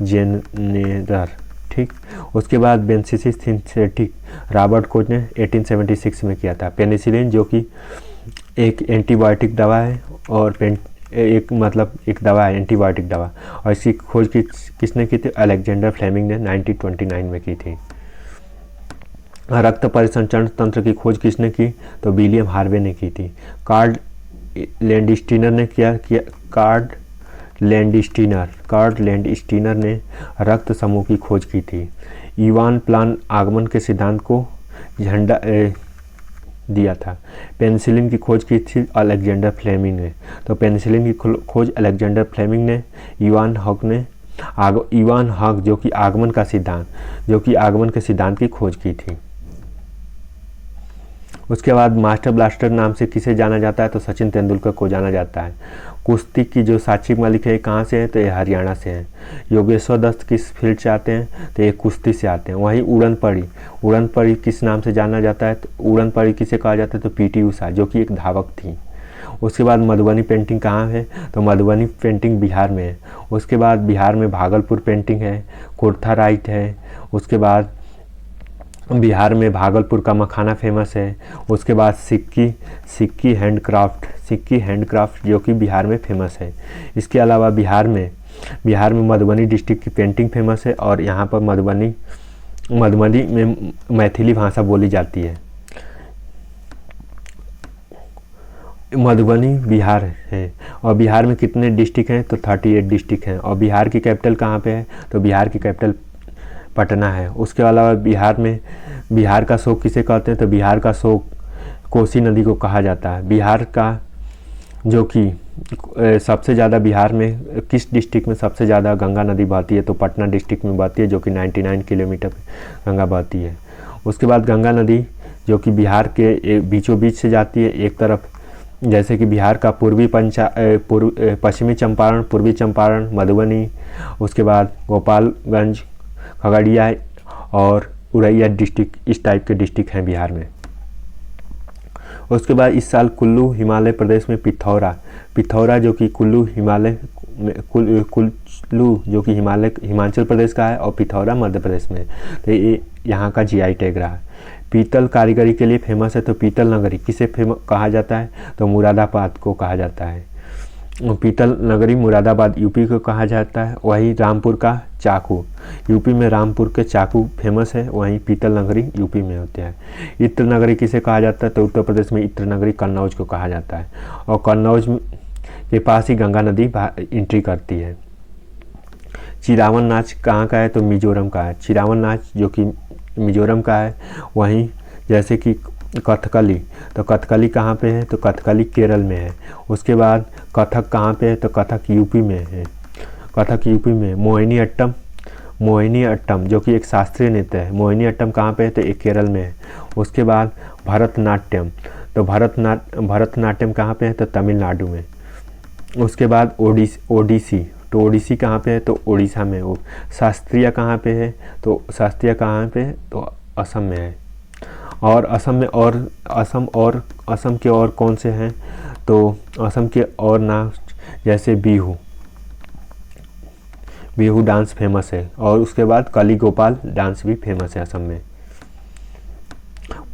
जेनर, ठीक। उसके बाद बेंसिसिस सिंथेटिक रॉबर्ट कोच ने 1876 में किया था। पेनिसिलिन जो कि एक एंटीबायोटिक दवा है और एक दवा है, एंटीबायोटिक दवा, और इसकी खोज किसने की थी, अलेक्जेंडर फ्लेमिंग ने 1929 में की थी। रक्त परिसंचरण तंत्र की खोज किसने की, तो विलियम हार्वे ने की थी। कार्ल लैंडस्टीनर ने रक्त समूह की खोज की थी। इवान प्लान आगमन के सिद्धांत को झंडा दिया था। पेनिसिलिन की खोज की थी अलेक्जेंडर फ्लेमिंग ने, तो पेनिसिलिन की खोज अलेक्जेंडर फ्लेमिंग ने, इवान हॉक जो कि आगमन के सिद्धांत की खोज की थी। उसके बाद मास्टर ब्लास्टर नाम से किसे जाना जाता है, तो सचिन तेंदुलकर को जाना जाता है। कुश्ती की जो साक्षी मलिक है कहाँ से है, तो ये हरियाणा से हैं। योगेश्वर दत्त किस फील्ड से आते हैं, तो ये कुश्ती से आते हैं। वहीं उड़न पड़ी किस नाम से जाना जाता है, तो उड़न पड़ी किसे कहा जाता है, तो PT उषा जो कि एक धावक थी। उसके बाद मधुबनी पेंटिंग कहाँ है, तो मधुबनी पेंटिंग बिहार में है। उसके बाद बिहार में भागलपुर पेंटिंग है, कुर्था राइट है। उसके बाद बिहार में भागलपुर का मखाना फेमस है। उसके बाद सिक्की हैंडक्राफ्ट जो कि बिहार में फेमस है। इसके अलावा बिहार में मधुबनी डिस्ट्रिक्ट की पेंटिंग फेमस है, और यहाँ पर मधुबनी में मैथिली भाषा बोली जाती है। मधुबनी बिहार है, और बिहार में कितने डिस्ट्रिक्ट हैं, तो 38 डिस्ट्रिक्ट हैं। और बिहार की कैपिटल कहाँ पे है, तो बिहार की कैपिटल पटना है। उसके अलावा बिहार का शोक किसे कहते हैं, तो बिहार का शोक कोसी नदी को कहा जाता है। बिहार का जो कि सबसे ज़्यादा बिहार में किस डिस्ट्रिक्ट में सबसे ज़्यादा गंगा नदी बहती है, तो पटना डिस्ट्रिक्ट में बहती है, जो कि 99 किलोमीटर गंगा बहती है। उसके बाद गंगा नदी जो कि बिहार के बीचों बीच से जाती है। एक तरफ जैसे कि बिहार का पश्चिमी चंपारण, पूर्वी चंपारण, मधुबनी, उसके बाद गोपालगंज, खगड़िया और उड़ैया डिस्ट्रिक्ट, इस टाइप के डिस्ट्रिक्ट हैं बिहार में। उसके बाद इस साल कुल्लू हिमालय प्रदेश में पिथौरा जो कि कुल्लू जो कि हिमाचल प्रदेश का है, और पिथौरा मध्य प्रदेश में, तो ये यहाँ का GI टैग रहा है। पीतल कारीगरी के लिए फेमस है, तो पीतल नगरी किसे कहा जाता है, तो मुरादाबाद को कहा जाता है। पीतल नगरी मुरादाबाद यूपी को कहा जाता है। वहीं रामपुर का चाकू, यूपी में रामपुर के चाकू फेमस है, वहीं पीतल नगरी यूपी में होते हैं। इत्र नगरी किसे कहा जाता है, तो उत्तर प्रदेश में इत्र नगरी कन्नौज को कहा जाता है, और कन्नौज के पास ही गंगा नदी एंट्री करती है। चिरावन नाच कहाँ का है, तो मिजोरम का है। चिरावन नाच जो कि मिजोरम का है। वहीं जैसे कि कथकली, तो कथकली कहाँ पे है, तो कथकली केरल में है। उसके बाद कथक कहाँ पे है, तो कथक यूपी में है। कथक यूपी में। मोहिनीअट्टम जो कि एक शास्त्रीय नृत्य है, मोहिनीअट्टम कहाँ पे है, तो एक केरल में है। उसके बाद भरतनाट्यम, तो भरतनाट्यम कहाँ पे है, तो तमिलनाडु में। उसके बाद ओडिसी, तो ओडिसी कहाँ पे है, तो उड़ीसा में। वो शास्त्रीय कहाँ पे है, तो शास्त्रीय कहाँ पे है, तो असम में है। और असम के और कौन से हैं, तो असम के और नाम जैसे बिहू डांस फेमस है, और उसके बाद कली गोपाल डांस भी फेमस है असम में।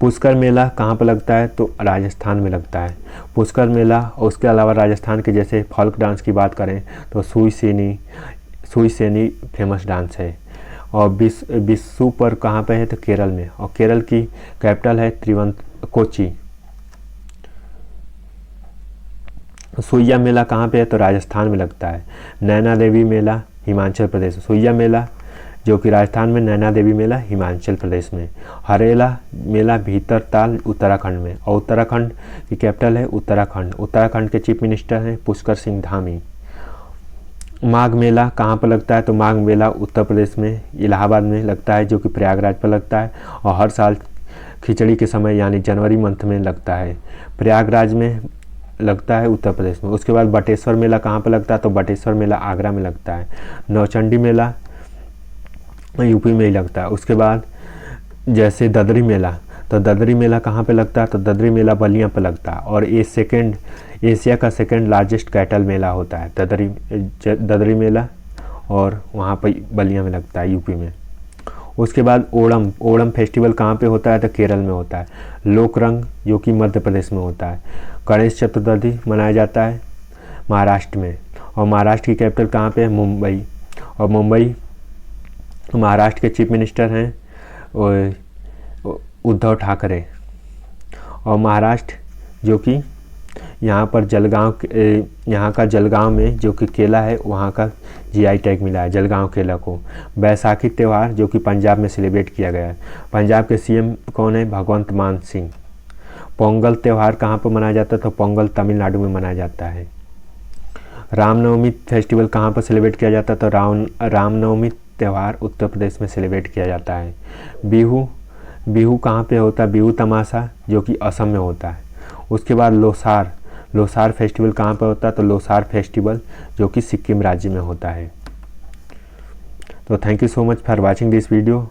पुष्कर मेला कहाँ पर लगता है, तो राजस्थान में लगता है पुष्कर मेला। और उसके अलावा राजस्थान के जैसे फोल्क डांस की बात करें तो सुई सेनी फेमस डांस है। और विशु पर्व कहाँ पे है तो केरल में, और केरल की कैपिटल है कोच्चि। सुइया मेला कहाँ पे है तो राजस्थान में लगता है। नैना देवी मेला हिमाचल प्रदेश, सुइया मेला जो कि राजस्थान में, नैना देवी मेला हिमाचल प्रदेश में। हरेला मेला भीतरताल उत्तराखंड में, और उत्तराखंड की कैपिटल है उत्तराखंड। उत्तराखंड के चीफ मिनिस्टर हैं पुष्कर सिंह धामी। माघ मेला कहाँ पर लगता है तो माघ मेला उत्तर प्रदेश में इलाहाबाद में लगता है, जो कि प्रयागराज पर लगता है, और हर साल खिचड़ी के समय यानी जनवरी मंथ में लगता है। प्रयागराज में लगता है उत्तर प्रदेश में। उसके बाद बटेश्वर मेला कहाँ पर लगता है तो बटेश्वर मेला आगरा में लगता है। नौचंडी मेला यूपी में ही लगता है। उसके बाद जैसे ददरी मेला, तो ददरी मेला कहाँ पे लगता है तो ददरी मेला बलिया पर लगता है, और ये एशिया का सेकंड लार्जेस्ट कैटल मेला होता है ददरी मेला, और वहाँ पर बलिया में लगता है यूपी में। उसके बाद ओणम फेस्टिवल कहाँ पे होता है तो केरल में होता है। लोकरंग जो कि मध्य प्रदेश में होता है। गणेश चतुर्थी मनाया जाता है महाराष्ट्र में, और महाराष्ट्र की कैपिटल कहाँ पे है मुंबई, और मुंबई महाराष्ट्र के चीफ मिनिस्टर हैं उद्धव ठाकरे। और महाराष्ट्र जो कि यहाँ का जलगांव में जो कि केला है वहाँ का जीआई टैग मिला है जलगांव केला को। बैसाखी त्यौहार जो कि पंजाब में सेलिब्रेट किया गया है। पंजाब के सीएम कौन है भगवंत मान सिंह। पोंगल त्यौहार कहाँ पर मनाया जाता है तो पोंगल तमिलनाडु में मनाया जाता है। रामनवमी फेस्टिवल कहाँ पर सेलिब्रेट किया जाता है तो रामनवमी त्यौहार उत्तर प्रदेश में सेलिब्रेट किया जाता है। बिहू कहाँ पे होता है, बिहू तमाशा जो कि असम में होता है। उसके बाद लोसार फेस्टिवल कहाँ पे होता है तो लोसार फेस्टिवल जो कि सिक्किम राज्य में होता है। तो thank you so much for watching this video.